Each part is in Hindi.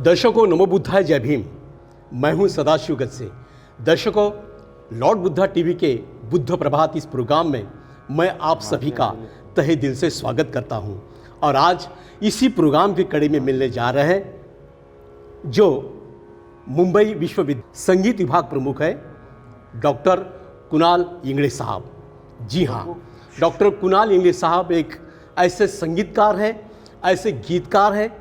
दर्शकों, नमो बुद्धाय, जय भीम। मैं हूं सदाशिव गज से। दर्शकों, लॉर्ड बुद्धा टीवी के बुद्ध प्रभात इस प्रोग्राम में मैं आप सभी का तहे दिल से स्वागत करता हूं। और आज इसी प्रोग्राम की कड़ी में मिलने जा रहे हैं जो मुंबई विश्वविद्यालय संगीत विभाग प्रमुख है, डॉक्टर कुणाल इंगड़े साहब। जी हाँ, डॉक्टर कुणाल इंगड़े साहब एक ऐसे संगीतकार हैं, ऐसे गीतकार हैं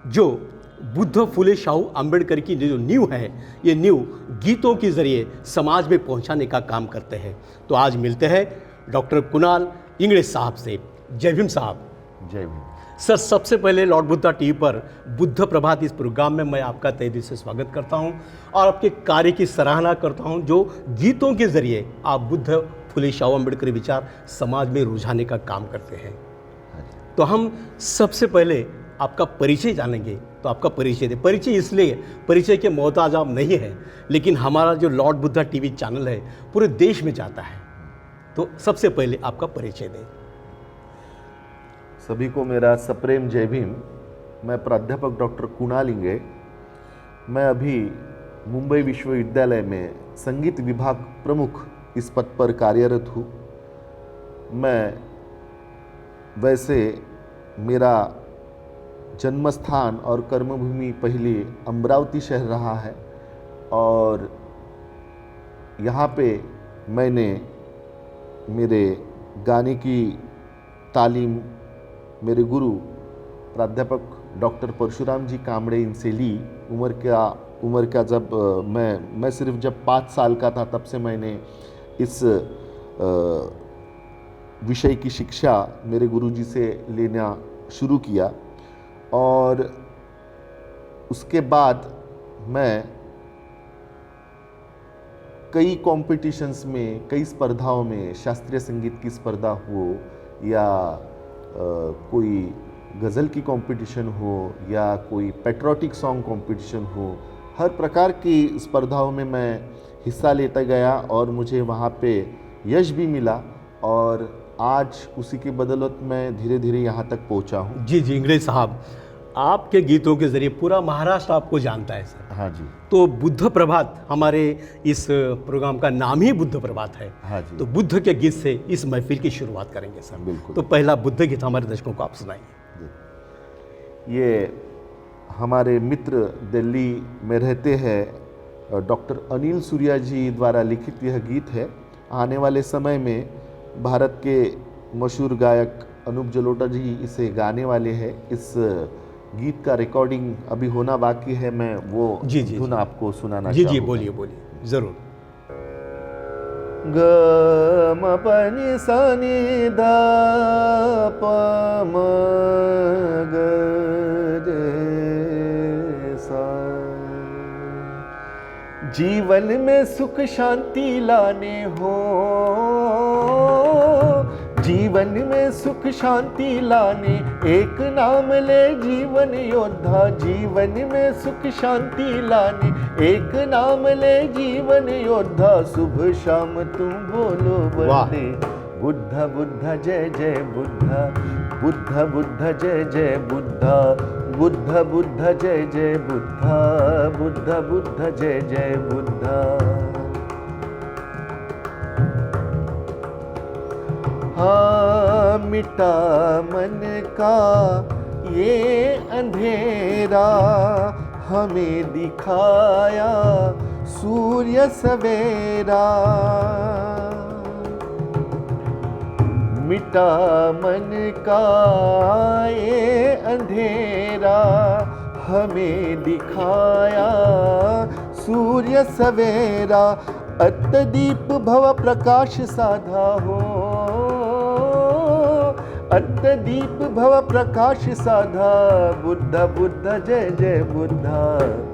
जो बुद्ध फुले शाहू अम्बेडकर की जो नींव है, ये नींव गीतों के जरिए समाज में पहुंचाने का काम करते हैं। तो आज मिलते हैं डॉक्टर कुणाल इंगड़े साहब से। जय भीम साहब। जय भीम सर। सबसे पहले लॉर्ड बुद्धा टीवी पर बुद्ध प्रभात इस प्रोग्राम में मैं आपका तहे दिल से स्वागत करता हूं और आपके कार्य की सराहना करता हूं जो गीतों के जरिए आप बुद्ध फुले शाहू अम्बेडकर विचार समाज में रुझाने का काम करते हैं। तो हम सबसे पहले आपका परिचय जानेंगे। तो आपका परिचय दे। परिचय इसलिए, परिचय के मोहताज आप नहीं है, लेकिन हमारा जो लॉर्ड बुद्धा टीवी चैनल है पूरे देश में जाता है। तो सबसे पहले आपका परिचय दें। सभी को मेरा सप्रेम जय भीम। मैं प्राध्यापक डॉक्टर कुणाल इंगड़े। मैं अभी मुंबई विश्वविद्यालय में संगीत विभाग प्रमुख इस पद पर कार्यरत हूँ। मैं वैसे मेरा जन्म स्थान और कर्मभूमि पहले अमरावती शहर रहा है और यहाँ पे मैंने मेरे गाने की तालीम मेरे गुरु प्राध्यापक डॉक्टर परशुराम जी कामड़े इनसे ली। उम्र का जब मैं सिर्फ जब 5 साल का था तब से मैंने इस विषय की शिक्षा मेरे गुरुजी से लेना शुरू किया और उसके बाद मैं कई कॉम्पिटिशन्स में, कई स्पर्धाओं में, शास्त्रीय संगीत की स्पर्धा हो या कोई गज़ल की कंपटीशन हो या कोई पैट्रियोटिक सॉन्ग कंपटीशन हो, हर प्रकार की स्पर्धाओं में मैं हिस्सा लेता गया और मुझे वहाँ पे यश भी मिला और आज उसी की बदौलत मैं धीरे धीरे यहाँ तक पहुँचा हूँ। जी इंगड़े साहब, आपके गीतों के जरिए पूरा महाराष्ट्र आपको जानता है सर। हाँ जी। तो बुद्ध प्रभात, हमारे इस प्रोग्राम का नाम ही बुद्ध प्रभात है। हाँ जी। तो बुद्ध के गीत से इस महफिल की शुरुआत करेंगे सर। बिल्कुल। तो पहला बुद्ध गीत हमारे दर्शकों को आप सुनाइए। ये हमारे मित्र दिल्ली में रहते हैं डॉक्टर अनिल सूर्या जी द्वारा लिखित यह गीत है। आने वाले समय में भारत के मशहूर गायक अनूप जलोटा जी इसे गाने वाले हैं। इस गीत का रिकॉर्डिंग अभी होना बाकी है। मैं वो धुन आपको सुनाना चाहूँगा। जी बोलिए जरूर। ग म प नि सा नि ध प म ग रे सा। जीवन में सुख शांति लाने हो, जीवन में सुख शांति लाने एक नाम ले जीवन योद्धा। जीवन में सुख शांति लाने एक नाम ले जीवन योद्धा। सुबह शाम तुम बोलो वंदे बुद्ध बुद्ध जय जय बुद्ध, बुद्ध बुद्ध जय जय बुद्ध, बुद्ध बुद्ध जय जय बुद्ध, बुद्ध बुद्ध जय जय बुद्ध। हाँ मिटा मन का ये अंधेरा, हमें दिखाया सूर्य सवेरा। मिटा मन का ये अंधेरा, हमें दिखाया सूर्य सवेरा। अत्तदीप भव प्रकाश साधा हो, अद्ददीप भव प्रकाश साधा, बुद्ध बुद्ध जय जय बुद्ध,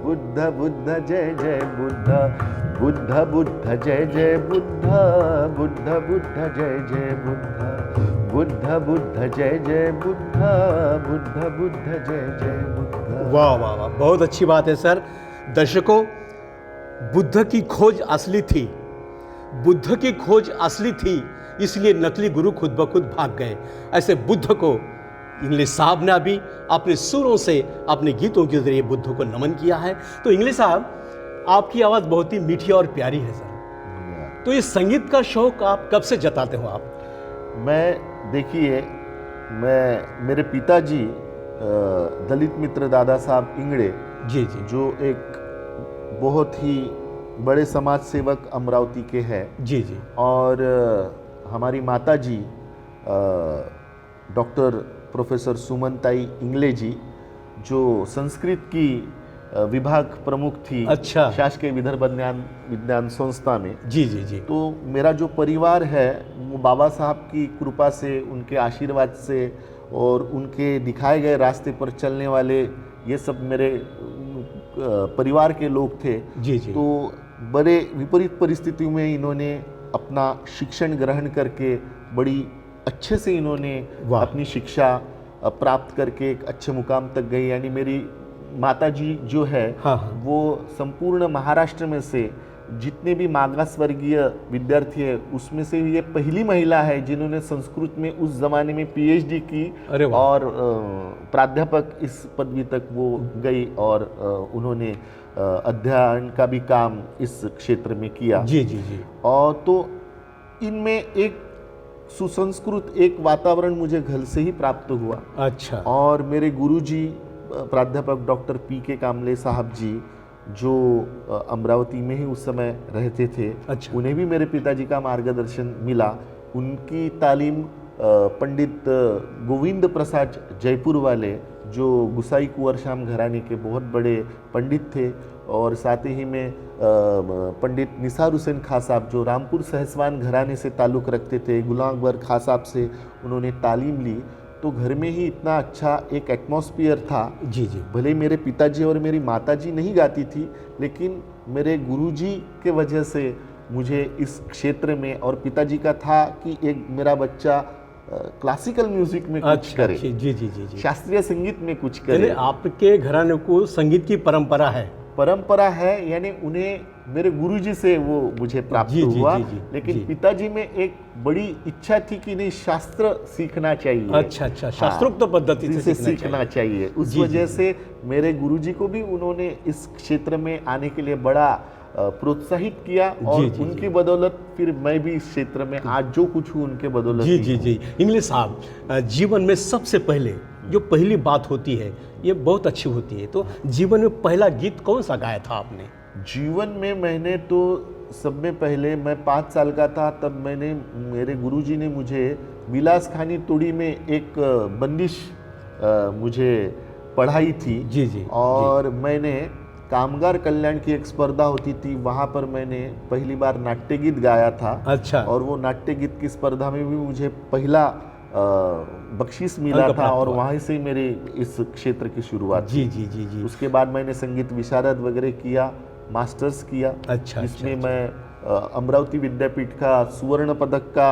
बुद्ध बुद्ध जय जय बुद्ध, बुद्ध बुद्ध जय जय बुद्ध, बुद्ध बुद्ध जय जय बुद्ध, बुद्ध बुद्ध जय जय बुद्ध, बुद्ध बुद्ध जय जय बुद्ध। वाह वाह वाह, बहुत अच्छी बात है सर। दर्शकों, बुद्ध की खोज असली थी, बुद्ध की खोज असली थी, इसलिए नकली गुरु खुद ब खुद भाग गए। ऐसे बुद्ध को इंग्लिश साहब ने अभी अपने सुरों से, अपने गीतों के जरिए बुद्ध को नमन किया है। तो इंग्लिश साहब, आपकी आवाज़ बहुत ही मीठी और प्यारी है सर। तो ये संगीत का शौक आप कब से जताते हो आप? मैं, देखिए, मेरे पिताजी दलित मित्र दादा साहब इंगड़े जी जी, जो एक बहुत ही बड़े समाज सेवक अमरावती के हैं जी जी, और हमारी माता जी डॉक्टर प्रोफेसर सुमनताई इंगले जी, जो संस्कृत की विभाग प्रमुख थी, अच्छा, शासकीय विदर्भ विज्ञान संस्था में। जी जी जी। तो मेरा जो परिवार है वो बाबा साहब की कृपा से, उनके आशीर्वाद से और उनके दिखाए गए रास्ते पर चलने वाले ये सब मेरे परिवार के लोग थे। जी जी। तो बड़े विपरीत परिस्थितियों में इन्होंने अपना शिक्षण ग्रहण करके बड़ी अच्छे से इन्होंने अपनी शिक्षा प्राप्त करके एक अच्छे मुकाम तक गई। यानी मेरी माताजी जो है, हाँ हाँ, वो संपूर्ण महाराष्ट्र में से जितने भी मागास वर्गीय विद्यार्थी है उसमें से ये पहली महिला है जिन्होंने संस्कृत में उस जमाने में पीएचडी की और प्राध्यापक इस पदवी तक वो गई और उन्होंने अध्ययन का भी काम इस क्षेत्र में किया। जी जी जी। और तो इनमें एक सुसंस्कृत एक वातावरण मुझे घर से ही प्राप्त हुआ। अच्छा। और मेरे गुरुजी प्राध्यापक डॉक्टर पी.के. कामले साहब जी, जो अमरावती में ही उस समय रहते थे, अच्छा, उन्हें भी मेरे पिताजी का मार्गदर्शन मिला। उनकी तालीम पंडित गोविंद प्रसाद जयपुर वाले, जो गुसाई कुंवर श्याम घराने के बहुत बड़े पंडित थे, और साथ ही में पंडित निसार हुसैन खां साहब, जो रामपुर सहसवान घराने से ताल्लुक़ रखते थे, गुलाम अकबर खां साहब से उन्होंने तालीम ली। तो घर में ही इतना अच्छा एक एटमॉस्फेयर था। जी जी। भले मेरे पिताजी और मेरी माताजी नहीं गाती थी, लेकिन मेरे गुरुजी के वजह से मुझे इस क्षेत्र में, और पिताजी का था कि एक मेरा बच्चा क्लासिकल म्यूजिक में कुछ करे, जी जी जी जी, शास्त्रीय संगीत में कुछ करे। आपके घराने को संगीत की परंपरा है, यानी उन्हें मेरे गुरुजी से वो मुझे प्राप्त हुआ। लेकिन पिताजी में एक बड़ी इच्छा थी कि नहीं, शास्त्र सीखना चाहिए। अच्छा अच्छा, शास्त्रोक्त पद्धति से सीखना चाहिए। उस वजह से मेरे गुरुजी को भी उन्होंने इस क्षेत्र में आने के लिए बड़ा प्रोत्साहित किया, और उनकी बदौलत फिर मैं भी इस क्षेत्र में आज जो कुछ हूँ उनके बदौलत। जी जी जी। इंग्लिश साहब, जीवन में सबसे पहले जो पहली बात होती है ये बहुत अच्छी होती है। तो जीवन में पहला गीत कौन सा गाया था आपने? जीवन में मैंने तो सब में पहले, मैं 5 साल का था तब मैंने, मेरे गुरुजी ने मुझे विलास खानी तोड़ी में एक बंदिश मुझे पढ़ाई थी। जी जी। और मैंने कामगार कल्याण की एक स्पर्धा होती थी, वहाँ पर मैंने पहली बार नाट्य गीत गाया था। अच्छा। और वो नाट्य गीत की स्पर्धा में भी मुझे पहला बख्शीश मिला था, और वहीं से मेरे इस क्षेत्र की शुरुआत। जी जी जी जी। उसके बाद मैंने संगीत विशारद वगैरह किया, मास्टर्स किया। अच्छा। जिसमें मैं अमरावती विद्यापीठ का स्वर्ण पदक का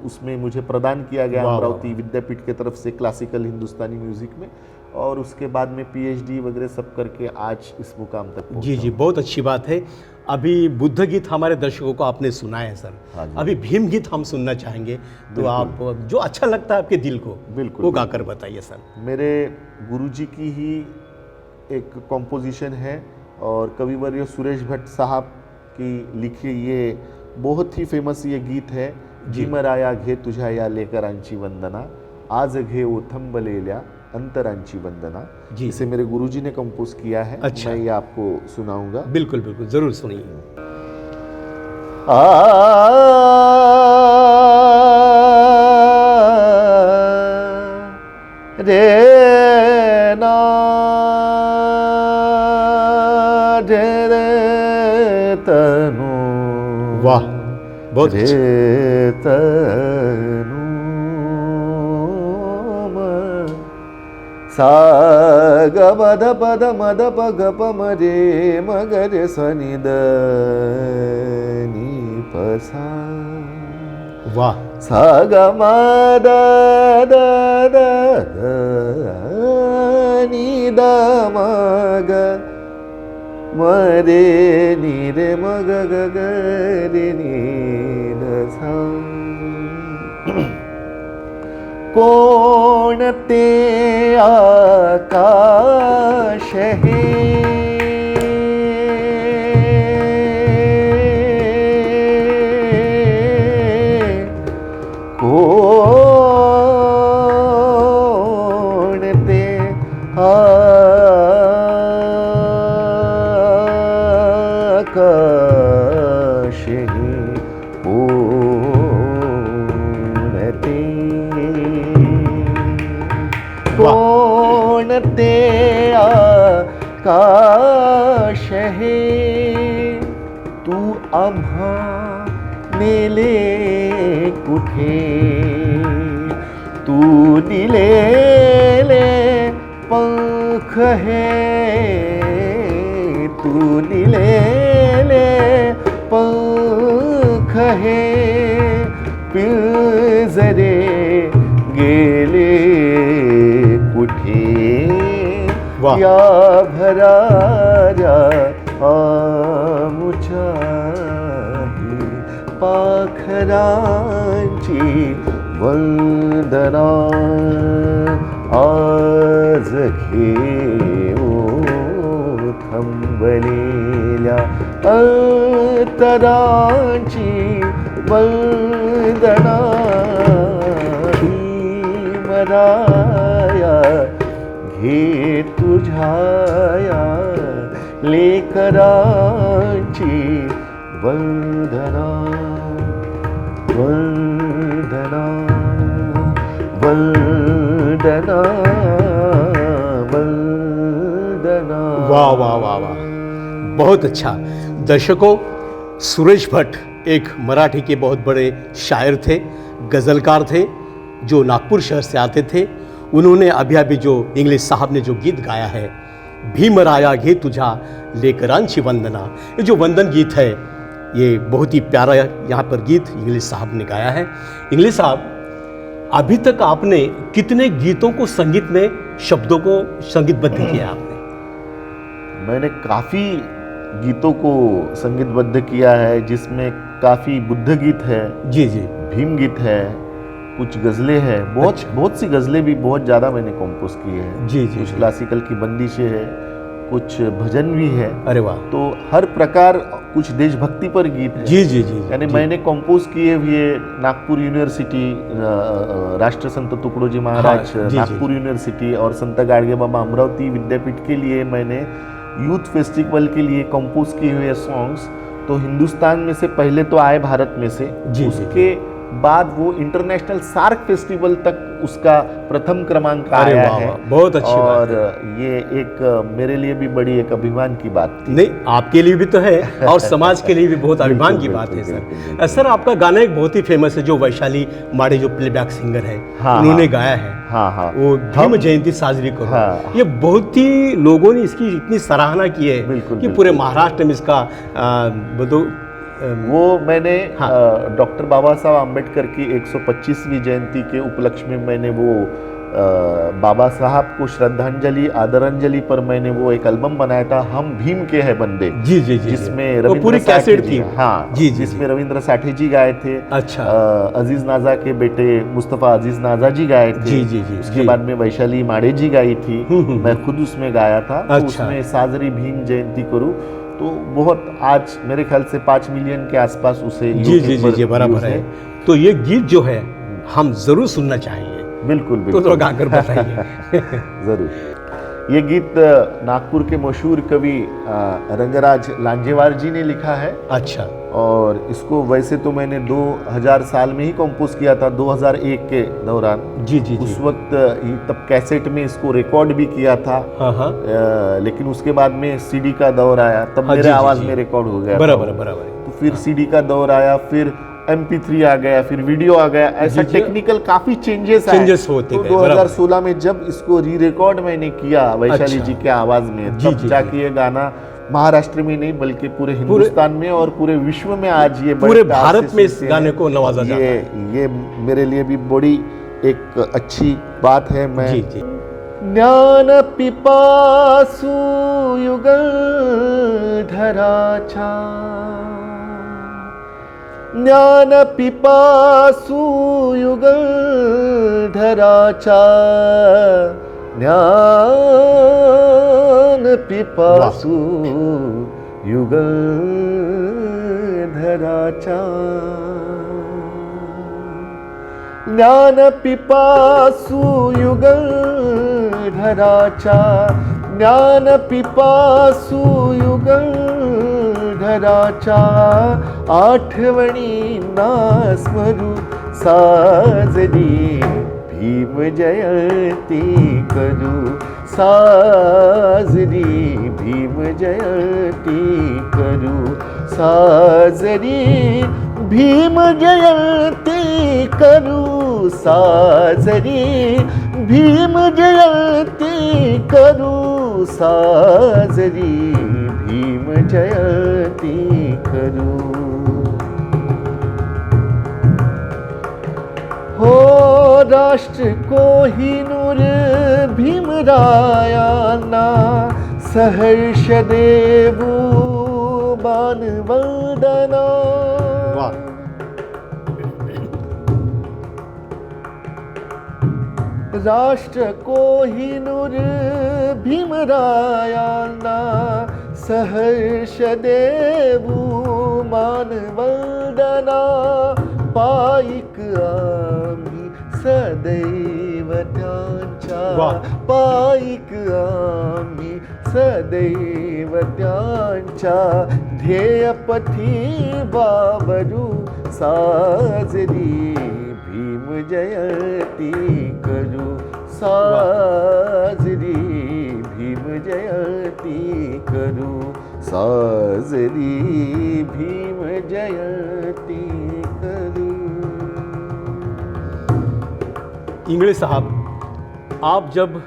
उसमें मुझे प्रदान किया गया अमरावती विद्यापीठ की तरफ से क्लासिकल हिंदुस्तानी म्यूजिक में। और उसके बाद में पीएचडी वगैरह सब करके आज इस मुकाम तक पहुंचा। जी जी, बहुत अच्छी बात है। अभी बुद्ध गीत हमारे दर्शकों को आपने सुनाए हैं सर। अभी भीम गीत हम सुनना चाहेंगे, तो आप जो अच्छा लगता है आपके दिल को, बिल्कुल वो गाकर बताइए सर। मेरे गुरुजी की ही एक कॉम्पोजिशन है, और कविवर्य सुरेश भट्ट साहब की लिखी ये बहुत ही फेमस ये गीत है। जीमराया घे तुझ्या या लेकर आंची वंदना, आज घे ओ थंबलेल्या अंतरांची वंदना। इसे मेरे गुरुजी ने कंपोज किया है। अच्छा। मैं ये आपको सुनाऊंगा। बिल्कुल बिल्कुल, जरूर सुनिए। रे ना रे तनु, वाह, बहुत रे तनु सा ग मद पद मद प ग प म रे म ग रे स नि द नि प सा वाह, सा ग म द द द द नि द म ग म रे नि रे म ग ग ग रे नि द सा कोण ते आकाश है कोण ते आकाश है कोण ते कोण ते आकाश है तू आम्हा नेले कुठे तू दिलेले पंख है तू दिलेले पंख है पिंजरे गेले कुठे वाह. या भराऱ्या आमुच्याही पाखरांची वंदना आज घेऊ थंबलेल्या अंतरांची वंदना मराया घे तुझ्या लेकरांची वंदना वंदना वंदना वंदना। वाह वाह वाह वाह, बहुत अच्छा। दर्शकों, सुरेश भट्ट एक मराठी के बहुत बड़े शायर थे, गज़लकार थे, जो नागपुर शहर से आते थे। उन्होंने अभी जो इंग्लिश साहब ने जो गीत गाया है, भीमराया घे तुझा लेकरांची वंदना, ये जो वंदन गीत है, ये बहुत ही प्यारा यहाँ पर गीत इंग्लिश साहब ने गाया है। इंग्लिश साहब, अभी तक आपने कितने गीतों को संगीत में शब्दों को संगीतबद्ध किया आपने? मैंने काफ़ी गीतों को संगीतबद्ध किया है, जिसमें काफ़ी बुद्ध गीत है, जी जी, भीम गीत है, कुछ गज़लें हैं, बहुत सी गज़लें भी बहुत ज़्यादा मैंने कंपोज की है। जी जी, कुछ क्लासिकल की बंदिशें हैं, कुछ भजन भी है। अरे वाह, तो हर प्रकार, कुछ देशभक्ति पर गीत है। जी जी जी, यानी जी। मैंने कंपोज किए हुए नागपुर यूनिवर्सिटी, राष्ट्रसंत तुकडोजी महाराज हाँ, जी, नागपुर जी। यूनिवर्सिटी और संत गाडगेबाबा अमरावती विद्यापीठ के लिए मैंने यूथ फेस्टिवल के लिए कंपोज किए हुए सॉन्ग्स, तो हिंदुस्तान में से पहले तो आए भारत में से, जी, उसके बाद वो इंटरनेशनल सार्क फेस्टिवल तक उसका प्रथम क्रमांक अरे आया वाह है। वाह, बहुत अच्छी बात और है। ये एक मेरे लिए भी बड़ी एक अभिमान की बात थी। नहीं, आपके लिए भी तो है और समाज के लिए भी बहुत अभिमान की बात है बिल्कुल, सर। बिल्कुल। सर, आपका गाना एक बहुत ही फेमस है, जो वैशाली माड़े जो प्लेबैक सिंगर है, हाँ, उन्होंने हाँ। गाया है, हाँ हाँ, वो भीम जयंती साजरी करो। हाँ। ये बहुत ही लोगों ने इसकी इतनी सराहना की है बिल्कुल, कि बिल्कुल। पूरे महाराष्ट्र में इसका वो मैंने हाँ। डॉक्टर बाबा साहब आम्बेडकर की 125वीं जयंती के उपलक्ष्य में मैंने वो बाबा साहब को श्रद्धांजलि आदरांजलि पर मैंने वो एक एल्बम बनाया था, हम भीम के हैं बंदे। जी जी जी, जिसमें वो रविंद्र पूरी साठे कैसेट जी, थी। हाँ जी जी, जिसमें रविंद्र साठे जी गाए थे। अच्छा। अजीज नाजा के बेटे मुस्तफ़ा अजीज नाजा जी गाए थे। जी जी जी, उसके जी। बाद में वैशाली माड़े जी गाई थी, मैं खुद उसमें गाया था। तो अच्छा। उसमें साजरी भीम जयंती करूँ, तो बहुत आज मेरे ख्याल से 5 मिलियन के आसपास उसे जी जी YouTube जी पर जी, बराबर views है। तो ये गीत जो है हम जरूर सुनना चाहेंगे, बिल्कुल तो बिल्कुल थोड़ा गाकर बताइए। जरूर। ये गीत नागपुर के मशहूर कवि रंगराज लांजेवार जी ने लिखा है। अच्छा। और इसको वैसे तो मैंने 2000 साल में ही कंपोज किया था, 2001 के दौरान। जी जी जी, उस वक्त तब कैसेट में इसको रिकॉर्ड भी किया था। हाँ हाँ, लेकिन उसके बाद में सीडी का दौर आया, तब हाँ, मेरे जी, जी, आवाज जी। में रिकॉर्ड हो गया था बराबर वो। बराबर है। तो फिर सीडी का दौर आया, फिर MP3 आ गया, फिर वीडियो आ गया, ऐसा जी, जी। टेक्निकल काफी चेंजेस होते तो गए, बराबर है। 2016 में जब इसको री रिकॉर्ड मैंने किया वैशाली अच्छा। जी के आवाज में, जी, तब जी, जाके जी। ये गाना महाराष्ट्र में नहीं बल्कि पूरे हिंदुस्तान में और पूरे विश्व में आज ये बड़े पूरे प्यार भारत से में इस सुनते गाने हैं। को नवाजा जाता है। ये मेरे लिए भी बड़ी एक अच्छी बात है। मैं जी जी। ज्ञान पिपासु युगल धराचा, ज्ञान पिपासु युगल धराचा, ज्ञान पिपासु युगल धराचा, ज्ञान पिपासु युगल धराचा, ज्ञान पिपासु युगल धराचा, आठवणी नास्मरू साजरी भीम जयंती करू, साजरी भीम जयंती करू, साजरी भीम जयंती करू, साजरी भीम जयंती करू, साजरी भीम जयंती करू। हो राष्ट्र को ही नूर भीमरायांना सहर्ष देवू बाण वंदना। वाह। राष्ट्र को ही नूर भीमरायांना सहर्ष देवू मान वंदना, पाईक आम्ही सदैव त्यांच्या, पाईक आम्ही सदैव त्यांच्या, ध्येयपथी बाबरू साजरी भीम जयंती करू, साजरी भीम जयंती करू, साजरी भीम जयंती करू। इंगळे साहब, आप जब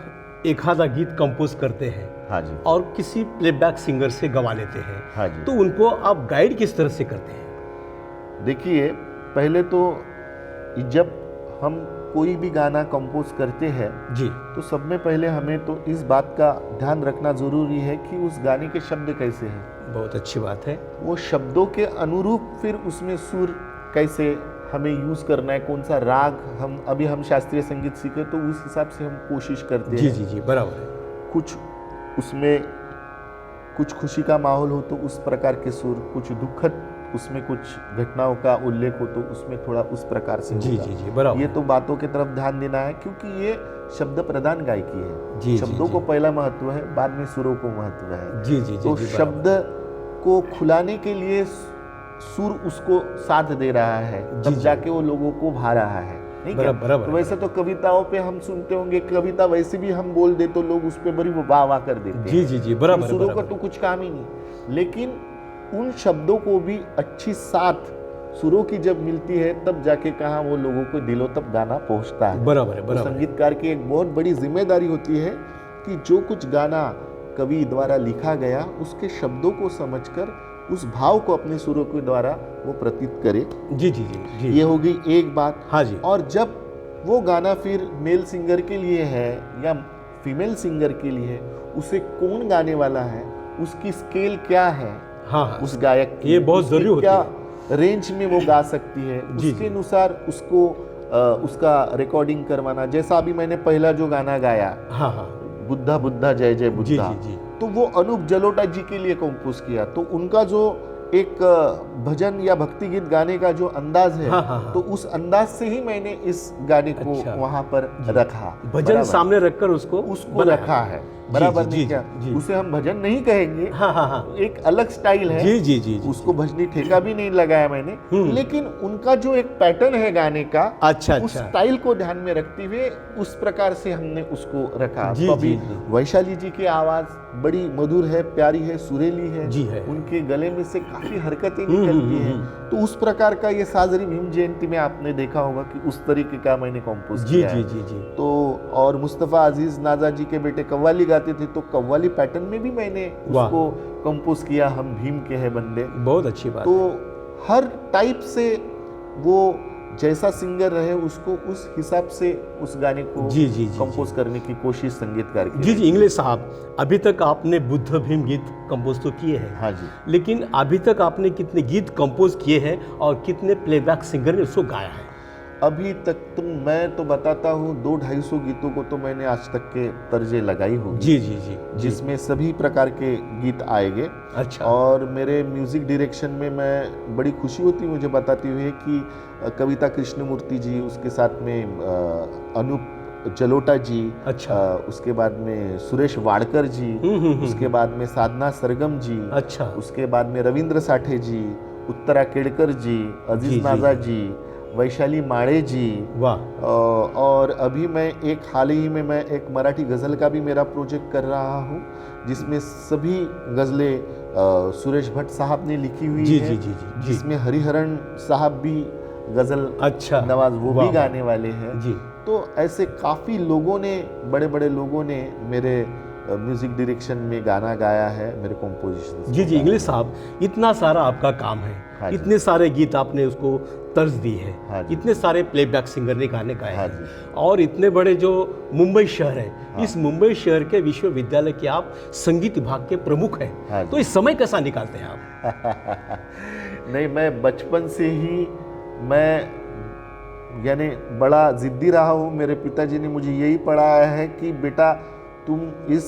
एखादा गीत कंपोज करते हैं, हाँ जी, और किसी प्लेबैक सिंगर से गवा लेते हैं, हाँ जी, तो उनको आप गाइड किस तरह से करते हैं? देखिए, पहले तो जब हम कोई भी गाना कंपोज करते हैं जी, तो सब में पहले हमें तो इस बात का ध्यान रखना जरूरी है कि उस गाने के शब्द कैसे हैं। बहुत अच्छी बात है। वो शब्दों के अनुरूप फिर उसमें सुर कैसे हमें यूज करना है, कौन सा राग, हम शास्त्रीय संगीत सीखे तो उस हिसाब से हम कोशिश करते जी हैं। जी जी, बराबर है। कुछ उसमें कुछ खुशी का माहौल हो तो उस प्रकार के सुर, कुछ दुखद उसमें कुछ घटनाओं का उल्लेख हो तो उसमें थोड़ा उस प्रकार से जी होगा। जी जी, बराबर। ये तो बातों की तरफ ध्यान देना है क्योंकि ये शब्द प्रधान गायकी है। जी, शब्दों जी, को जी। पहला महत्व है, बाद में सुरों को महत्व है। जी जी जी, तो जी, बराबर। शब्द को खुलाने के लिए सुर उसको साथ दे रहा है, जी, तब जी। जाके वो लोगों को भा रहा है। नहीं क्या? बराबर, तो वैसे तो कविताओं पे हम सुनते होंगे, कविता वैसे भी हम बोल दे तो लोग उस पर बड़ी वाह वाह कर देते हैं। जी जी जी, बराबर सुरों का बराबर। तो कुछ काम ही नहीं, लेकिन उन शब्दों को भी अच्छी साथ सुरों की जब मिलती है तब जाके कहाँ वो लोगों को दिलों तक गाना पहुंचता है। बराबर है, तो बराबर है। संगीतकार की एक बहुत बड़ी जिम्मेदारी होती है कि जो कुछ गाना कवि द्वारा लिखा गया उसके शब्दों को समझकर उस भाव को अपने सुरों के द्वारा वो प्रतीत करे। जी जी जी जी, ये हो गई एक बात। हाँ जी। और जब वो गाना फिर मेल सिंगर के लिए है या फीमेल सिंगर के लिए है, उसे कौन गाने वाला है, उसकी स्केल क्या है, हाँ हाँ, उस गायक की, ये बहुत उसकी जरूरी होती क्या है। रेंज में वो गा सकती है, जी, उसके जी। अनुसार उसको उसका रिकॉर्डिंग करवाना। जैसा अभी मैंने पहला जो गाना गाया, हाँ हाँ, बुद्धा बुद्धा जय जय जी बुद्धा, जी जी, तो वो अनूप जलोटा जी के लिए कंपोज किया। तो उनका जो एक भजन या भक्ति गीत गाने का जो अंदाज है, हाँ, हाँ, हाँ। तो उस अंदाज से ही मैंने इस गाने को अच्छा। वहां पर जी। रखा, भजन बराबर। सामने रखकर उसको उसको बनाया। रखा है। बराबर जी, नहीं जी, क्या? जी। उसे हम भजन नहीं कहेंगे, हाँ हाँ हाँ। एक अलग स्टाइल है। जी जी जी जी। उसको भजनी ठेका भी नहीं लगाया मैंने, लेकिन उनका जो एक पैटर्न है गाने का, अच्छा उस अच्छा। स्टाइल को ध्यान में रखते हुए उस प्रकार से हमने उसको रखा। जी, तो अभी जी, जी। वैशाली जी की आवाज बड़ी मधुर है, प्यारी है, सुरीली है, जी है। उनके गले में से काफी हरकतें निकलती हैं। तो उस प्रकार का ये साजरी भीम जयंती में आपने देखा होगा कि उस तरीके का मैंने कंपोज जी किया जी है। जी जी। तो और मुस्तफ़ा अजीज नाजा जी के बेटे कव्वाली गाते थे, तो कव्वाली पैटर्न में भी मैंने वाह। उसको कंपोज किया, हम भीम के हैं बंदे। बहुत अच्छी बात तो है। हर टाइप से वो जैसा सिंगर रहे उसको उस हिसाब से उस गाने को जी, जी, जी, कंपोज करने की कोशिश संगीतकार की जी जी। रहती है। इंग्लिश साहब, अभी तक आपने बुद्ध भीम गीत कंपोज तो किए हैं, हाँ जी। लेकिन अभी तक आपने कितने गीत कंपोज किए हैं और कितने प्लेबैक सिंगर ने उसको गाया है? अभी तक तो मैं तो बताता हूँ 200-250 गीतों को तो मैंने आज तक के तर्जे लगाई होगी, जी जी जी जी। जिसमें सभी प्रकार के गीत आएंगे। अच्छा। और मेरे म्यूजिक डायरेक्शन में मैं बड़ी खुशी होती है मुझे बताते हुए कि कविता कृष्णमूर्ति जी, उसके साथ में अनूप जलोटा जी, अच्छा। उसके बाद में सुरेश वाडकर जी, उसके बाद में साधना सरगम जी, अच्छा। उसके बाद में रविंद्र साठे जी, उत्तरा केड़कर जी, जी, अजीज जी, नाजा जी, वैशाली माड़े जी। वाह। और अभी मैं एक हाल ही में मैं एक मराठी गज़ल का भी मेरा प्रोजेक्ट कर रहा हूँ, जिसमें सभी गज़लें सुरेश भट्ट साहब ने लिखी हुई जी है, जी जी जी जी। जिसमें हरिहरन साहब भी गज़ल अच्छा। नवाज वो वाह, भी गाने वाले हैं जी। तो ऐसे काफ़ी लोगों ने, बड़े बड़े लोगों ने मेरे म्यूजिक डायरेक्शन में गाना गाया है, मेरे कॉम्पोजिशन। जी जी। इंग्लिश साहब, इतना सारा आपका काम है, हाँ जी। इतने सारे गीत आपने उसको तर्ज दी है, हाँ जी। इतने सारे प्लेबैक सिंगर ने गाने गाए हाँ हैं, जी। और इतने बड़े जो मुंबई शहर है, हाँ। इस मुंबई शहर के विश्वविद्यालय के आप संगीत विभाग के प्रमुख हैं। हाँ जी। तो इस समय कैसा निकालते हैं आप? नहीं, मैं बचपन से ही मैं यानी बड़ा जिद्दी रहा हूँ। मेरे पिताजी ने मुझे यही पढ़ाया है कि बेटा तुम इस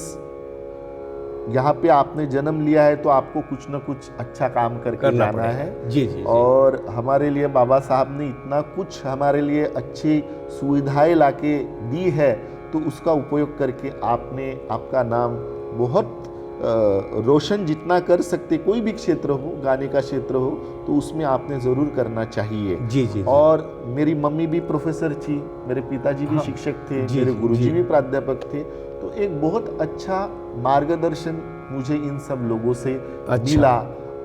यहाँ पे आपने जन्म लिया है तो आपको कुछ न कुछ अच्छा काम करके करना जाना पड़ेगा। है। जी, जी, जी। और हमारे लिए बाबा साहब ने इतना कुछ हमारे लिए अच्छी सुविधाएं लाके दी है, तो उसका उपयोग करके आपने आपका नाम बहुत रोशन जितना कर सकते, कोई भी क्षेत्र हो, गाने का क्षेत्र हो, तो उसमें आपने ज़रूर करना चाहिए। जी, जी, जी। और मेरी मम्मी भी प्रोफेसर थी, मेरे पिताजी भी हाँ। शिक्षक थे, जी, मेरे जी, गुरुजी जी। भी प्राध्यापक थे। तो एक बहुत अच्छा मार्गदर्शन मुझे इन सब लोगों से अच्छा। मिला।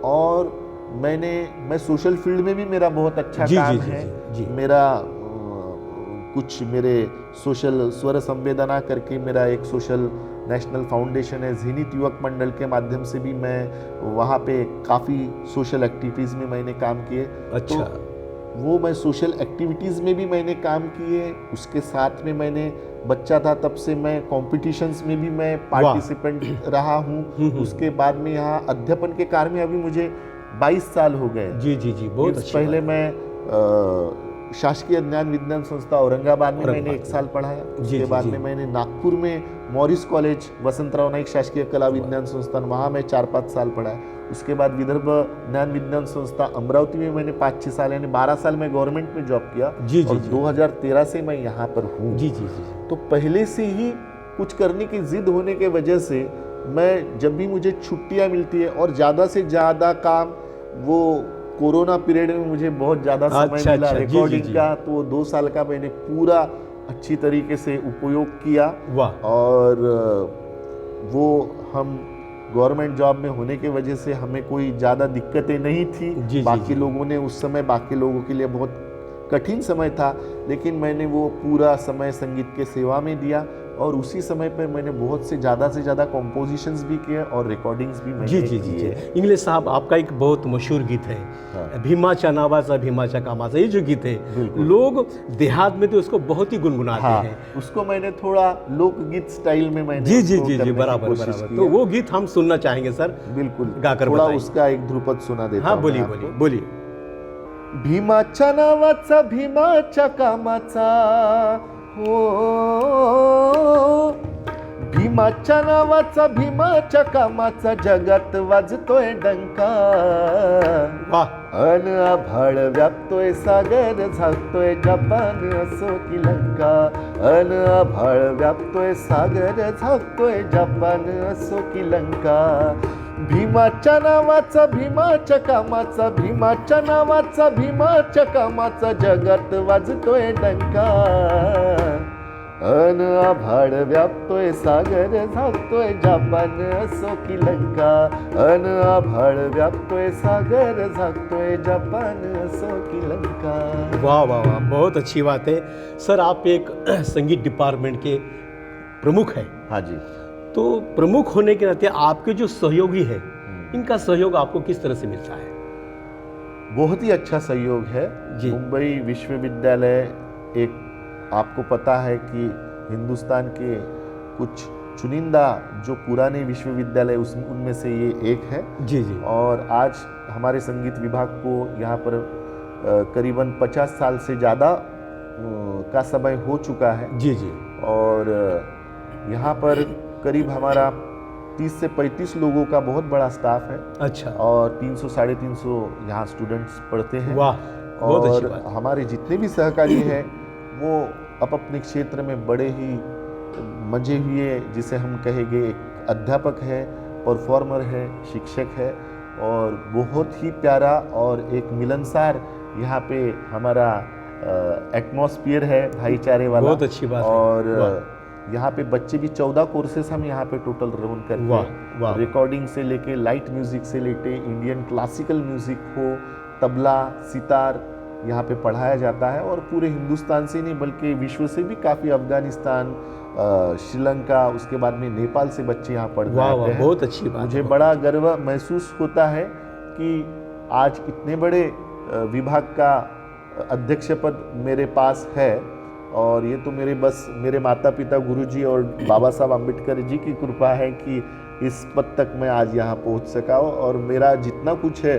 और मैं सोशल फील्ड में भी मेरा बहुत अच्छा जी, काम जी, जी, है। जी। मेरा कुछ मेरे सोशल स्वर संवेदना करके मेरा एक सोशल नेशनल फाउंडेशन है, ज़ेनिथ युवक मंडल के माध्यम से भी मैं वहाँ पे काफ़ी सोशल एक्टिविटीज़ में मैंने काम किए। अच्छा। तो वो मैं सोशल एक्टिविटीज़ में भी मैंने काम किए। उसके साथ में मैंने बच्चा था तब से मैं कॉम्पिटिशन्स में भी मैं पार्टिसिपेंट रहा हूँ। उसके बाद में यहाँ अध्यापन के कार्य में अभी मुझे 22 साल हो गए। जी जी जी। बहुत अच्छी पहले बात। मैं शासकीय ज्ञान विज्ञान संस्था औरंगाबाद में मैंने 1 साल पढ़ाया। जी, उसके जी, बाद जी। में मैंने नागपुर में मॉरिस कॉलेज, वसंतराव नाईक शासकीय कला विज्ञान संस्थान, वहाँ मैं 4-5 साल पढ़ा। उसके बाद विदर्भ ज्ञान विज्ञान संस्था अमरावती में मैंने 5-6 साल यानी 12 साल में गवर्नमेंट में जॉब किया। जी, जी, और जी। 2013 से मैं यहाँ पर हूँ। जी जी जी। तो पहले से ही कुछ करने की जिद होने के वजह से मैं जब भी मुझे छुट्टियाँ मिलती है, और ज़्यादा से ज़्यादा काम वो कोरोना पीरियड में मुझे बहुत ज़्यादा समय अच्छा, मिला अच्छा, जी, जी, रिकॉर्डिंग जी। का, तो 2 साल का मैंने पूरा अच्छी तरीके से उपयोग किया। वाह। और वो हम गवर्नमेंट जॉब में होने के वजह से हमें कोई ज़्यादा दिक्कतें नहीं थी। जी, जी, बाकी जी। लोगों ने उस समय, बाकी लोगों के लिए बहुत कठिन समय था, लेकिन मैंने वो पूरा समय संगीत के सेवा में दिया। और उसी समय पर मैंने बहुत से ज़्यादा कंपोजिशंस भी किए और रिकॉर्डिंग्स भी मैंने जी जी जी जी। किए। इंग्लिश साहब, आपका एक बहुत मशहूर गीत है, हाँ। भीमाचा नावाचा भीमाचा कामाचा। ये जो गीत है, बिल्कुल। लोग देहात में तो उसको बहुत ही गुनगुनाते हाँ, हैं। उसको मैंने थोड़ा लोकगीत स्टाइल में मैंने जी जी उसको जी जी। करने की बराबर कोशिश बराबर। की तो है। वो गीत हम सुनना चाहेंगे सर। बिल्कुल, गाकर थोड़ा बताइए। उसका एक ध्रुपद सुना देता हाँ, हूं बोलिए मैं बोलिए आपको। बोलिए। भीमाच्या नावाचा भीमाच्या कामाचा हो, भीमाच्या नावाचा, भीमाच्या कामाचा जगात वाजतोय डंका. वाह. अन आभाळ व्यापतोय सागर, झाकतोय जपान असो की लंका. अन आभाळ व्यापतोय सागर, झाकतोय जपान असो की लंका. भीमाच्या नावाचा, भीमाच्या कामाचा, भीमाच्या नावाचा, भीमाच्या कामाचा जगात वाजतोय डंका. अन आभाळ व्यापतोय सागर, झाकतोय जपान असो की लंका. अन आभाळ व्यापतोय सागर, झाकतोय जपान असो की लंका. वाह वाह वाह, बहुत अच्छी बात है सर. आप एक संगीत डिपार्टमेंट के प्रमुख हैं. हाँ जी. तो प्रमुख होने के नाते आपके जो सहयोगी हैं, इनका सहयोग आपको किस तरह से मिलता है? बहुत ही अच्छा सहयोग है जी. मुंबई विश्वविद्यालय एक, आपको पता है कि हिंदुस्तान के कुछ चुनिंदा जो पुराने विश्वविद्यालय उनमें से ये एक है. जी जी. और आज हमारे संगीत विभाग को यहाँ पर करीबन 50 साल से ज़्यादा का समय हो चुका है. जी जी. और यहाँ पर करीब हमारा 30 से 35 लोगों का बहुत बड़ा स्टाफ है. अच्छा. और 300-350 यहाँ स्टूडेंट्स पढ़ते हैं. वाह, बहुत अच्छी और बात. हमारे जितने भी सहकारी हैं वो अपने क्षेत्र में बड़े ही मंजे हुए, जिसे हम कहेंगे एक अध्यापक है, परफॉर्मर है, शिक्षक है, और बहुत ही प्यारा और एक मिलनसार यहाँ पे हमारा एटमॉस्फियर है, भाईचारे वाला. बहुत अच्छी बात है. और यहाँ पे बच्चे भी 14 कोर्सेस हम यहाँ पे टोटल रन करते वाह, हैं. वाह. रिकॉर्डिंग से लेके लाइट म्यूजिक से लेके इंडियन क्लासिकल म्यूजिक हो, तबला, सितार यहाँ पे पढ़ाया जाता है. और पूरे हिंदुस्तान से नहीं बल्कि विश्व से भी काफ़ी, अफगानिस्तान, श्रीलंका, उसके बाद में नेपाल से बच्चे यहाँ पढ़ने वाह आते वाह, हैं. बहुत अच्छी बात. मुझे बड़ा गर्व महसूस होता है कि आज इतने बड़े विभाग का अध्यक्ष पद मेरे पास है. और ये तो मेरे माता पिता, गुरुजी और बाबा साहब अम्बेडकर जी की कृपा है कि इस पद तक मैं आज यहाँ पहुँच सका हूँ. और मेरा जितना कुछ है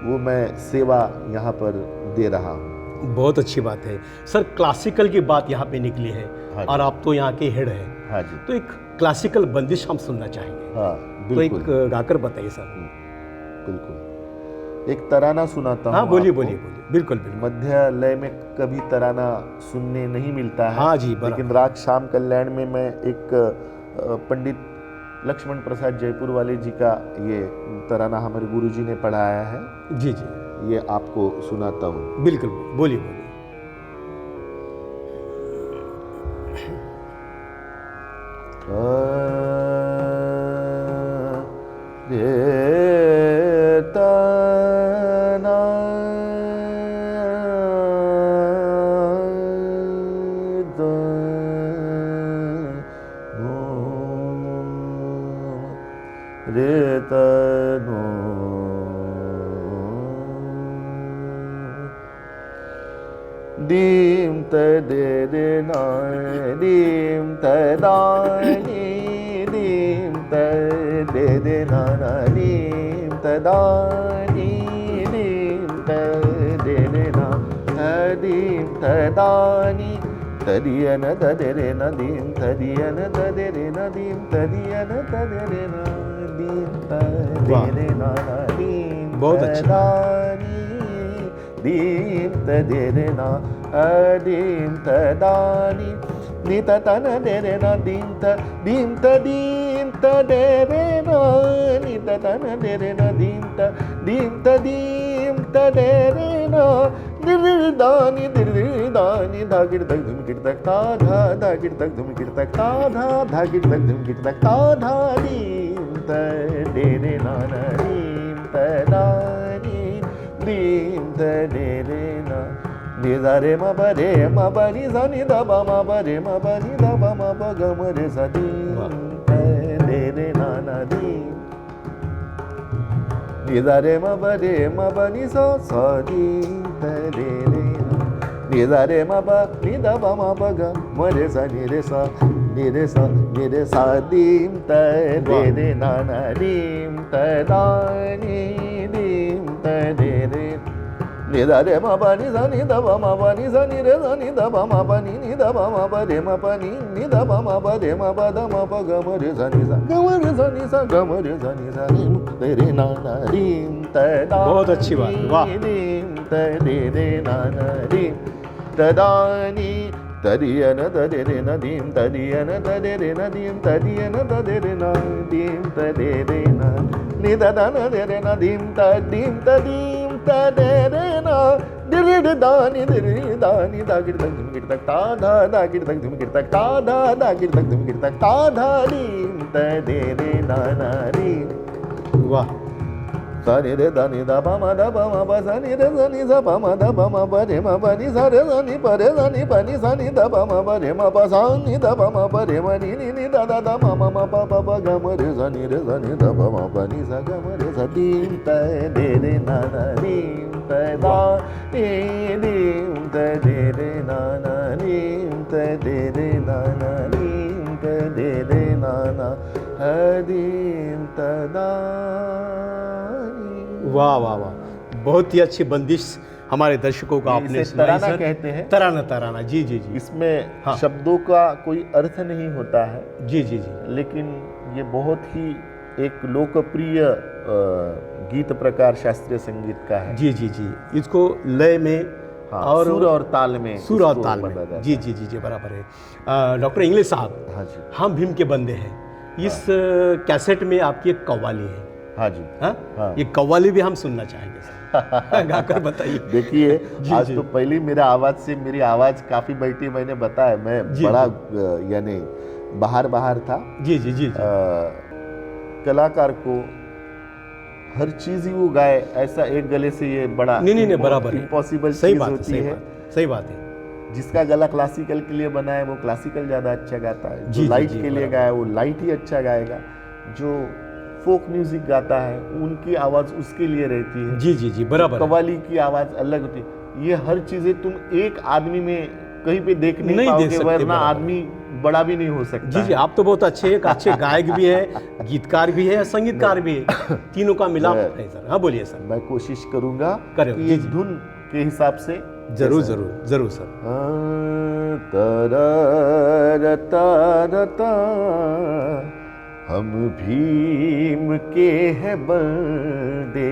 वो मैं सेवा यहाँ पर दे रहा हूँ. बहुत अच्छी बात है सर. क्लासिकल की बात यहाँ पे निकली है. हाँ और आप तो यहाँ के हेड हैं. हाँ जी. तो एक क्लासिकल बंदिश हम सुनना चाहेंगे. हाँ तो बिल्कुल. एक गाकर बताइए सर. बिल्कुल. एक तराना सुनाता हूँ. हाँ बोलिए आपको. बोलिए बोलिए. बिल्कुल बिल्कुल. मध्य लय में कभी तराना सुनने नहीं मिलता है. हाँ जी, बराबर. लेकिन राग श्याम कल्याण में मैं एक पंडित लक्ष्मण प्रसाद जयपुर वाले जी का ये तराना हमारे गुरुजी ने पढ़ाया है. जी जी. ये आपको सुनाता हूँ. बिल्कुल बोलिए बोलिए. दीम तदे दे ना दीम तदानी दीम तदे दे ना दीम तदानी दीम तदे दे ना दीम तदानी तदियन तदे रे ना दीम तदियन तदे रे ना दीम तदियन तदे रे ना दीम तदे रे ना दीम. बहुत अच्छा. दीम तदे रे ना दीम तदानी नीत तन दे रे ना दीम त दीम त दे रे ना नीत तन दे रे ना दीम त दीम त दे रे ना दानी धागिड़ तक धुम गिड़ तक ता धा धागिड़ तक धुम गिड़ तक ता धा धागिड़ तक धुम गिड़ तक ता धा दीम त दे रे ना दीम त दानी दीम त दे रे ना नि दा रे म ब रे म ब नि सा नि दा ब म ब रे म ब नि दा ब म ब ग म रे सा दीम त दे रे ना ना दीम नि दा रे म ब रे म ब नि सा सा दीम त दे रे ना नि दा रे म ब नि दा ब म ब ग म रे सा नि रे सा दीम त दे रे ना ना दीम त दा नि दीम त दे रे नि दा रे म प नि सा नि द प म प नि सा नि रे सा नि द प म प नि द प म प रे म प नि द प म प रे म प द म प ग म रे सा नि सा ग म रे सा नि सा ग म रे सा नि सा रे म रे रे ना ना रीम त दा बहुत अच्छी बात, वाह। रीम त रे रे ना ना रीम त दा नि तदियन तदे रे न दीम तदियन तदे रे न दीम तदियन तदे रे न दीम तदे रे न नि द द न दे रे न दीम तदीम तदे रे न दिरि द दा नि दिरि दा नि दा गिर तक धुम गिर तक ता दा गिर तक धुम गिर तक ता दा गिर तक धुम गिर तक ता धा दीम तदे रे न ना री वाह। सा नि रे दा नि दा प म द प म प सा नि रे सा नि सा प म द प म प रे म प नि सा रे सा नि प रे सा नि प नि सा नि द प म प रे म प सा नि द प म प रे म नि नि नि द द द म म म प प प ग म रे सा नि द प म प नि सा ग म रे सा दीम त दे रे ना ना रीम त दा दीम त दे रे ना ना रीम त दे रे ना ना रीम त दे रे ना ना दीम त दा वाह वाह वाह, बहुत ही अच्छी बंदिश हमारे दर्शकों को आपने इसे सुनाई तराना सर। कहते हैं। तराना, तराना, जी जी जी इसमें हाँ। शब्दों का कोई अर्थ नहीं होता है, जी जी जी लेकिन ये बहुत ही एक लोकप्रिय गीत प्रकार शास्त्रीय संगीत का है। जी जी जी, इसको लय में हाँ, और सुर और ताल में सुर और इसको ताल पढ़ा में, जाता जी है। जी जी जी बराबर है। डॉक्टर इंग्लिश साहब, हाँ जी, हम भीम के बंदे हैं, इस कैसेट में आपकी एक कव्वाली है। हाँ जी, हाँ? हाँ। ये कव्वाली भी हम सुनना चाहेंगे सर। गाकर बताइए। देखिए जी, आज जी। तो पहली मेरा आवाज से मेरी आवाज काफी बैठी, मैंने बताया मैं जी, बड़ा यानी बाहर था। जी जी जी जी कलाकार को हर चीज ही वो गाए ऐसा एक गले से ये बड़ा नहीं बराबर है, इम्पॉसिबल सही चीज बात है, होती सही है। बात, सही बात है। जिसका गला क्लासिकल के लिए बना है वो क्लासिकल ज़्यादा अच्छा गाता है, जी, जो जी, लाइट जी, के लिए बराबर। गाया वो लाइट ही अच्छा गाएगा, जो फोक म्यूजिक गाता है उनकी आवाज़ उसके लिए रहती है। जी जी जी बराबर है। कव्वाली की आवाज़ अलग होती है। ये हर चीज़ें तुम एक आदमी में कहीं पे देख नहीं नहीं देख पाओगे, सकते, वरना बराबर। आदमी बड़ा भी नहीं हो सकता जी जी, है। आप तो बहुत अच्छे, एक अच्छे गायक भी है, गीतकार भी है, संगीतकार भी है, तीनों का मिलाप है सर। हाँ बोलिए सर। मैं कोशिश करूंगा करो, कि जी, एक जी। धुन के हिसाब से जरूर कैसा है। जरूर जरूर सर। तरता हम भीम के हैं बंदे,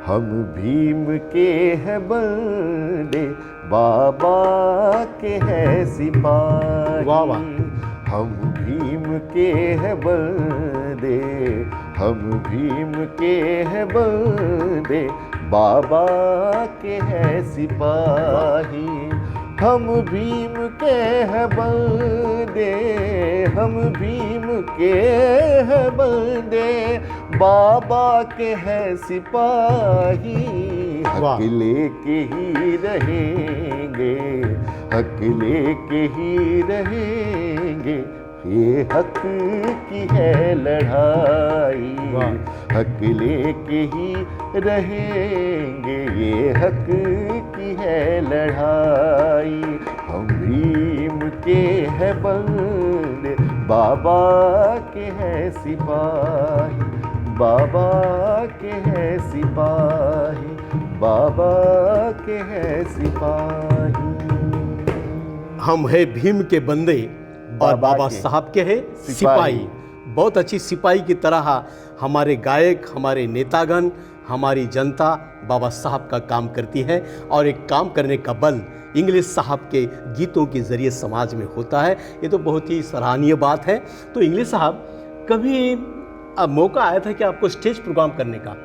हम भीम के हैं बंदे, बाबा के हैं सिपाही। वाह, वाह। हम भीम के हैं बंदे, हम भीम के हैं बंदे, बाबा के हैं सिपाही। हम भीम के हैं बंदे, हम भीम के हैं बंदे, बाबा के हैं सिपाही। वाह। हक लेके ही रहेंगे, हक लेके ही रहेंगे, ये हक की है लड़ाई। वाह। हक लेके ही रहेंगे, ये हक की है लड़ाई। हम भीम के हैं बंदे, बाबा के हैं सिपाही, बाबा के हैं सिपाही, बाबा के हैं सिपाही। हम है भीम के बंदे और बाबा के साहब के हैं सिपाही। बहुत अच्छी सिपाही की तरह हमारे गायक, हमारे नेतागण, हमारी जनता बाबा साहब का काम करती है, और एक काम करने का बल इंग्लिश साहब के गीतों के ज़रिए समाज में होता है। ये तो बहुत ही सराहनीय बात है। तो इंग्लिश साहब, कभी मौका आया था कि आपको स्टेज प्रोग्राम करने का?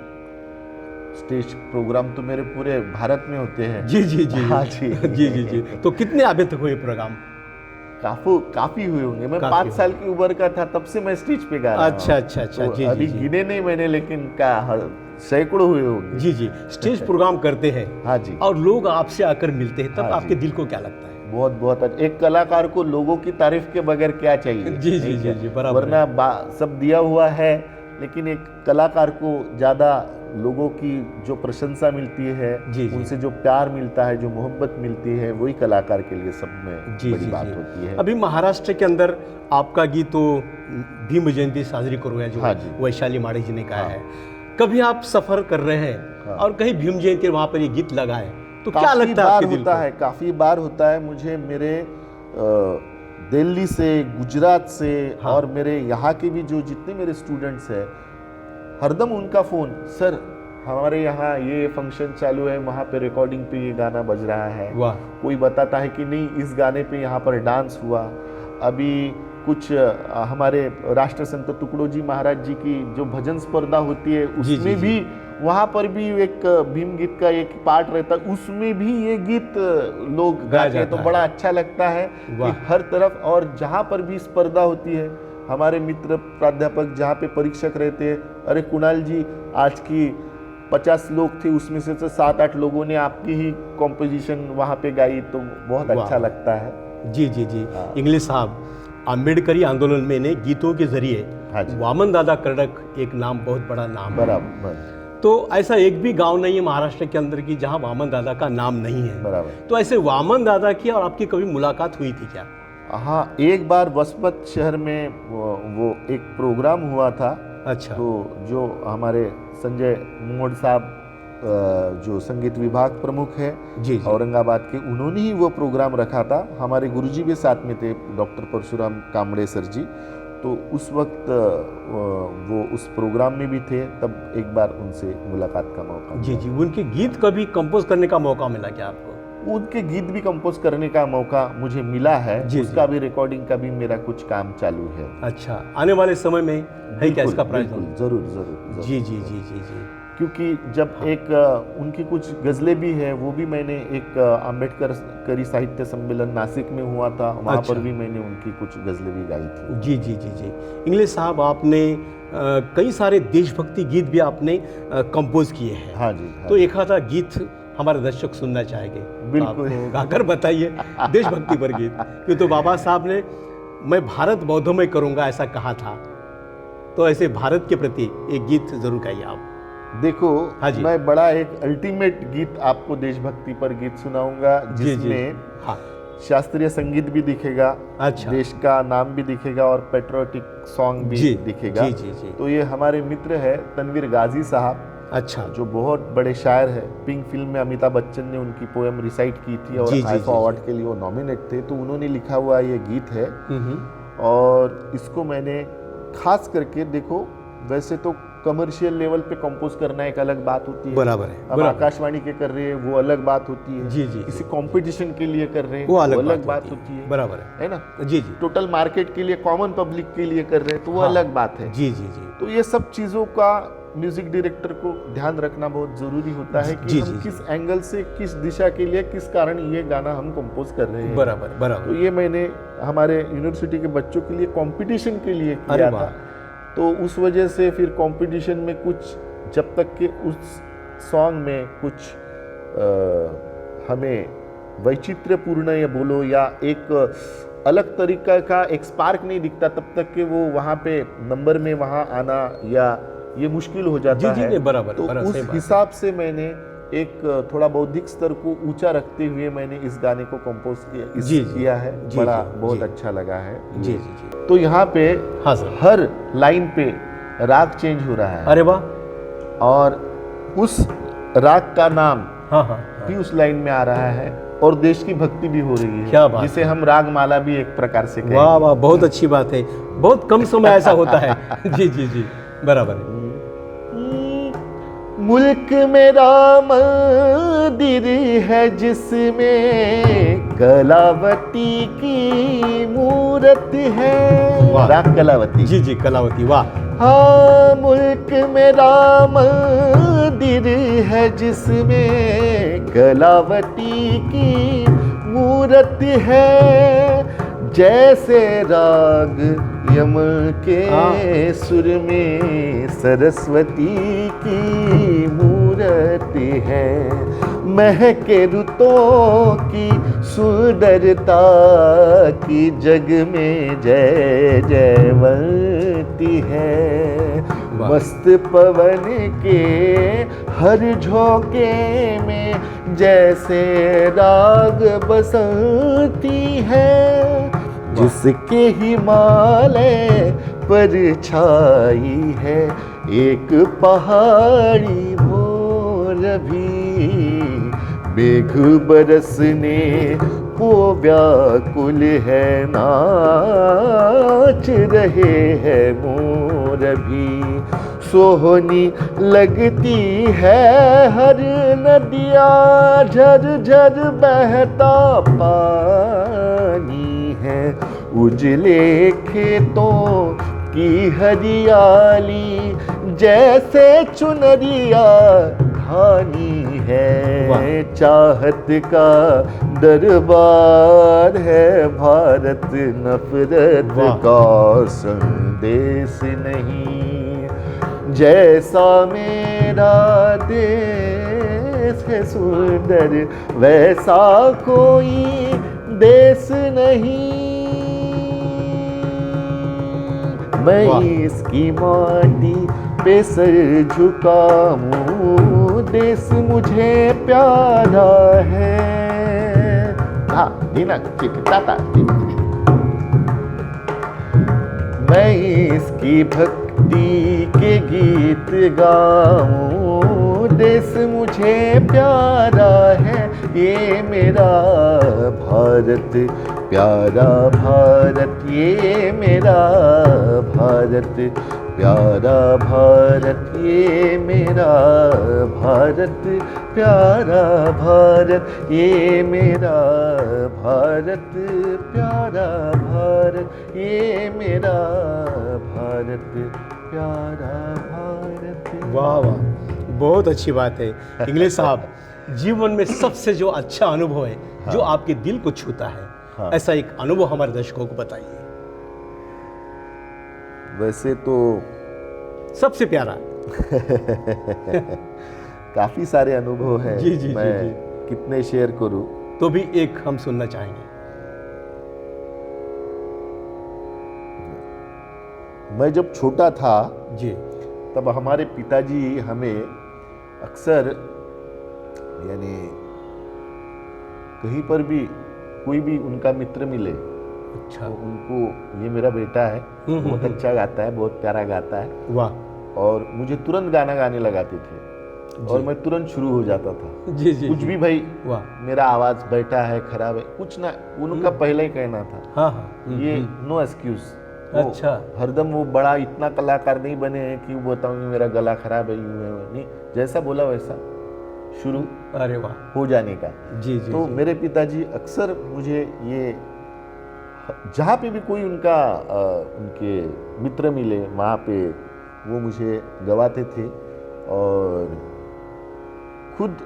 स्टेज प्रोग्राम तो मेरे पूरे भारत में होते हैं। जी जी जी हाँ जी जी जी जी। तो कितने अभी तक हुए प्रोग्राम? काफी हुए होंगे। मैं काफी 5 साल की उम्र का था तब से मैं स्टेज पे गा रहा हूँ। अच्छा अच्छा अच्छा। तो जी अभी जी जी गिने नहीं मैंने, लेकिन सैकड़ों हुए होंगे। जी जी। स्टेज प्रोग्राम करते हैं, हाँ जी, और लोग आपसे आकर मिलते हैं, तब हाँ आपके जी। दिल को क्या लगता है? बहुत अच्छा। एक कलाकार को लोगों की तारीफ के बगैर क्या चाहिए? जी जी जी जी बराबर है। वरना सब दिया हुआ है, लेकिन एक कलाकार को ज़्यादा लोगों की जो प्रशंसा मिलती है, जी, जी। उनसे जो प्यार मिलता है, जो मोहब्बत मिलती है, वही कलाकार के लिए सब में जी बड़ी जी बात जी। होती है। अभी महाराष्ट्र के अंदर आपका गीत तो भीम जयंती साजरी करो है, जो हाँ जी। वैशाली माड़ी जी ने गाया हाँ। है, कभी आप सफर कर रहे हैं और कहीं भीम जयंती वहां पर ये गीत लगाए तो क्या लगता है आपके दिल को? काफी बार होता है मुझे, मेरे दिल्ली से, गुजरात से और मेरे यहाँ के भी जो जितने मेरे स्टूडेंट्स हैं, हरदम उनका फोन, सर हमारे यहाँ ये फंक्शन चालू है, वहाँ पे रिकॉर्डिंग पे ये गाना बज रहा है। वाह। कोई बताता है कि नहीं इस गाने पे यहाँ पर डांस हुआ। अभी कुछ हमारे राष्ट्र संत तुकडो जी महाराज जी की जो भजन स्पर्धा होती है उसमें भी वहाँ पर भी एक भीम गीत का एक पार्ट रहता है, उसमें भी ये गीत लोग गाते हैं, तो बड़ा अच्छा लगता है कि हर तरफ। और जहाँ पर भी स्पर्धा होती है, हमारे मित्र प्राध्यापक जहाँ पे परीक्षक रहते हैं, अरे कुणाल जी आज की 50 लोग थे, उसमें से 7-8 लोगों ने आपकी ही कॉम्पोजिशन वहाँ पे गाई, तो बहुत अच्छा लगता है। जी जी जी। इंग्लिश साहब, अम्बेडकरी आंदोलन में ने गीतों के जरिए वामन दादा कर्णक एक नाम, बहुत बड़ा नाम, बराबर। तो ऐसा एक भी गांव नहीं है महाराष्ट्र के अंदर की जहां वामन दादा का नाम नहीं है। बराबर। तो ऐसे वामन दादा की और आपकी कभी मुलाकात हुई थी क्या? हाँ, एक बार वसमत शहर में वो एक प्रोग्राम हुआ था। अच्छा। तो जो हमारे संजय मोड़ साहब जो संगीत विभाग प्रमुख है जी औरंगाबाद के, उन्होंने ही वो प्रोग्राम रखा था। हमारे गुरुजी भी साथ में थे, डॉक्टर परशुराम कामड़े सर जी। तो उस वक्त वो उस प्रोग्राम में भी थे, तब एक बार उनसे मुलाकात का मौका। जी जी। उनके गीत कभी कंपोज करने का मौका मिला क्या आपको? उनके गीत भी कंपोज करने का मौका मुझे मिला है। उसका भी रिकॉर्डिंग का भी मेरा कुछ काम चालू है। अच्छा, आने वाले समय में है क्या इसका प्रयोजन? जरूर जरूर। जी जी जी जी जी। क्योंकि जब एक उनकी कुछ गज़लें भी है, वो भी मैंने एक अम्बेडकर करी साहित्य सम्मेलन नासिक में हुआ था, वहाँ पर भी मैंने उनकी कुछ गज़लें भी गाई थी। जी जी जी जी। इंग्लिश साहब, आपने कई सारे देशभक्ति गीत भी आपने कंपोज किए हैं। हाँ जी। तो एक आधा गीत हमारे दर्शक सुनना चाहेंगे, बिल्कुल। तो गाकर बताइए देशभक्ति पर गीत, क्यों तो बाबा साहब ने मैं भारत बौद्धमय करूंगा ऐसा कहा था, तो ऐसे भारत के प्रति एक गीत जरूर गाइए आप। देखो, मैं बड़ा एक अल्टीमेट गीत आपको देशभक्ति पर गीत सुनाऊंगा, जिसमें शास्त्रीय संगीत भी दिखेगा, अच्छा, देश का नाम भी दिखेगा और पेट्रियोटिक सॉन्ग भी दिखेगा। जी जी जी। तो ये हमारे मित्र है तनवीर गाजी साहब, अच्छा, जो बहुत बड़े शायर है। पिंक फिल्म में अमिताभ बच्चन ने उनकी पोएम रिसाइट की थी और आईफा अवार्ड के लिए वो नॉमिनेट थे, तो उन्होंने लिखा हुआ ये गीत है। और इसको मैंने खास करके, देखो वैसे तो कमर्शियल लेवल पे कंपोज करना एक अलग बात होती है, बराबर है, हम आकाशवाणी के कर रहे हैं वो अलग बात होती है। जी जी। किसी कंपटीशन के लिए कर रहे हैं वो अलग बात होती है, बराबर है ना। जी जी। टोटल मार्केट के लिए, कॉमन पब्लिक के लिए कर रहे हैं, तो वो अलग बात है। जी जी जी। तो ये सब चीज़ों का म्यूजिक डायरेक्टर को ध्यान रखना बहुत जरूरी होता है कि हम किस एंगल से, किस दिशा के लिए, किस कारण ये गाना हम कंपोज कर रहे हैं। बराबर बराबर। तो ये मैंने हमारे यूनिवर्सिटी के बच्चों के लिए कंपटीशन के लिए किया था, तो उस वजह से फिर कंपटीशन में कुछ, जब तक कि उस सॉन्ग में कुछ हमें वैचित्र्यपूर्ण या बोलो या एक अलग तरीका का एक स्पार्क नहीं दिखता, तब तक कि वो वहाँ पे नंबर में वहाँ आना या ये मुश्किल हो जाता है। बराबर। तो उस हिसाब से मैंने एक थोड़ा बौद्धिक स्तर को ऊंचा रखते हुए मैंने इस गाने को कंपोज किया है। बड़ा बहुत अच्छा लगा है। जी जी। तो यहाँ पे हर लाइन पे राग चेंज हो रहा है। अरे वाह। और उस राग का नाम भी उस लाइन में आ रहा है और देश की भक्ति भी हो रही है। क्या बात, जिसे हम रागमाला भी एक प्रकार से कहेंगे। वाह वाह, बहुत अच्छी बात है। बहुत कम समय ऐसा होता है। जी जी जी, बराबर है। मुल्क मेरा मंदिर है जिसमें कलावती की मूरत है। राग कलावती। जी जी, कलावती, वाह। हाँ, मुल्क मेरा मंदिर है जिसमें कलावती की मूरत है। जैसे राग यमन के सुर में सरस्वती की मूरत है। महके रुतों की सुंदरता की जग में जय जयवंती है। मस्त पवन के हर झोंके में जैसे राग बसंती है। जिसके हिमालय पर छाई है एक पहाड़ी भोर भी मेघ बरसने को व्याकुल है, नाच रहे हैं मोर भी। सोहनी लगती है हर नदियाँ, झरझर बहता पानी है। उजले खेतों की हरियाली जैसे चुनरिया धानी है। चाहत का दरबार है भारत, नफरत का संदेश नहीं। जैसा मेरा देश है सुंदर, वैसा कोई देश नहीं। मैं इसकी माटी पे सर झुकाऊं, देश मुझे प्यारा है। हाँ दिनक चिकता। मैं इसकी भक्ति के गीत गाऊं, देश मुझे प्यारा है। ये मेरा भारत प्यारा भारत, ये मेरा भारत प्यारा भारत, ये मेरा भारत प्यारा भारत, ये मेरा भारत प्यारा भारत, ये मेरा भारत प्यारा भारत। वाह वाह, बहुत अच्छी बात है इंग्लिश साहब। जीवन में सबसे जो अच्छा अनुभव है, जो आपके दिल को छूता है, ऐसा एक अनुभव हमारे दर्शकों को बताइए। वैसे तो सबसे प्यारा काफी सारे अनुभव हैं। जी, मैं जी। कितने शेयर करूं? तो भी एक हम सुनना चाहेंगे। मैं जब छोटा था जी तब हमारे पिताजी हमें अक्सर, यानी कहीं पर भी कोई भी उनका मित्र मिले, अच्छा, तो उनको, ये मेरा बेटा है, बहुत अच्छा गाता है, बहुत प्यारा गाता है, वाह, और मुझे तुरंत गाना गाने लगाते थे और मैं तुरंत शुरू हो जाता था। जी जी कुछ जी। भी भाई, वाह, मेरा आवाज बैठा है, खराब है, कुछ ना, उनका पहले ही कहना था हाँ हाँ, ये नो एक्सक्यूज। अच्छा, हरदम वो बड़ा इतना कलाकार नहीं बने हैं कि वो बताऊंगी मेरा गला खराब है, यूं है, नहीं, जैसा बोला वैसा शुरू अरे वाह, हो जाने का। जी जी तो जी। मेरे पिताजी अक्सर मुझे ये, जहाँ पे भी कोई उनका उनके मित्र मिले वहाँ पे वो मुझे गवाते थे। और खुद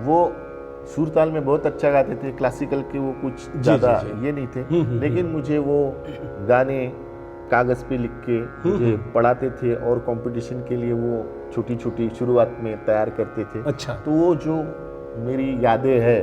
वो सुर ताल में बहुत अच्छा गाते थे, क्लासिकल के वो कुछ ज़्यादा ये नहीं थे, लेकिन मुझे वो गाने कागज़ पे लिख के मुझे पढ़ाते थे और कंपटीशन के लिए वो छोटी छोटी शुरुआत में तैयार करते थे। अच्छा, तो वो जो मेरी यादें हैं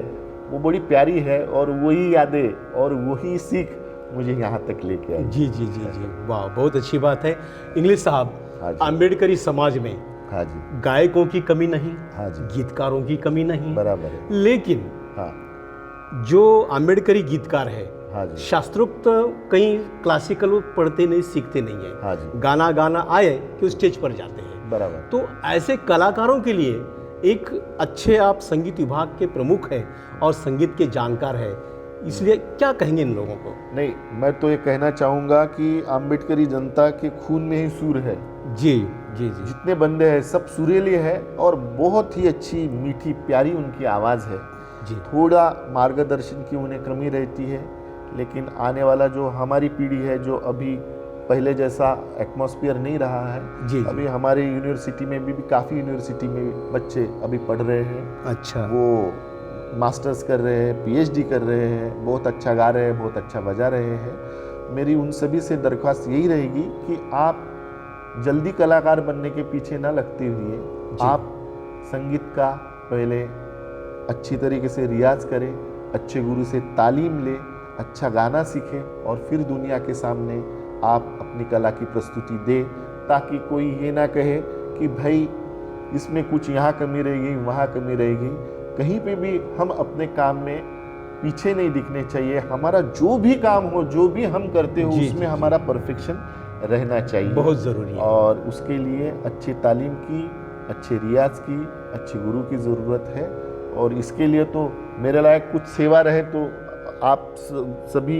वो बड़ी प्यारी है, और वही यादें और वही सीख मुझे यहाँ तक लेके आई। जी जी जी जी, वाह, बहुत अच्छी बात है इंग्लिश साहब। हाँ जी, अम्बेडकरी समाज में हाँ जी, गायकों की कमी नहीं, हाँ जी, गीतकारों की कमी नहीं, बराबर है। लेकिन हाँ जो अम्बेडकरी गीतकार है, हाँ जी, शास्त्रोक्त कहीं क्लासिकल वो पढ़ते नहीं, सीखते नहीं है, हाँ जी, गाना आए कि स्टेज पर जाते हैं। बराबर। तो ऐसे कलाकारों के लिए एक अच्छे, आप संगीत विभाग के प्रमुख हैं और संगीत के जानकार हैं, इसलिए क्या कहेंगे इन लोगों को? नहीं, मैं तो ये कहना चाहूँगा कि अम्बेडकरी जनता के खून में ही सुर है। जी जी जी, जितने बंदे हैं सब सुरीले हैं और बहुत ही अच्छी मीठी प्यारी उनकी आवाज़ है। जी, थोड़ा मार्गदर्शन की उन्हें कमी रहती है, लेकिन आने वाला जो हमारी पीढ़ी है, जो अभी पहले जैसा एटमॉस्फेयर नहीं रहा है, जी, जी। अभी हमारे यूनिवर्सिटी में भी काफ़ी यूनिवर्सिटी में बच्चे अभी पढ़ रहे हैं, अच्छा, वो मास्टर्स कर रहे हैं, पीएचडी कर रहे हैं, बहुत अच्छा गा रहे हैं, बहुत अच्छा बजा रहे हैं। मेरी उन सभी से दरख्वास्त यही रहेगी कि आप जल्दी कलाकार बनने के पीछे ना लगते हुए आप संगीत का पहले अच्छी तरीके से रियाज करें, अच्छे गुरु से तालीम लें, अच्छा गाना सीखें और फिर दुनिया के सामने आप अपनी कला की प्रस्तुति दें, ताकि कोई ये ना कहे कि भाई इसमें कुछ यहाँ कमी रहेगी, वहाँ कमी रहेगी। कहीं पे भी हम अपने काम में पीछे नहीं दिखने चाहिए। हमारा जो भी काम हो, जो भी हम करते हो, उसमें हमारा परफेक्शन रहना चाहिए, बहुत ज़रूरी है। और उसके लिए अच्छी तालीम की, अच्छे रियाज की, अच्छे गुरु की ज़रूरत है। और इसके लिए तो मेरे लायक कुछ सेवा रहे तो आप सभी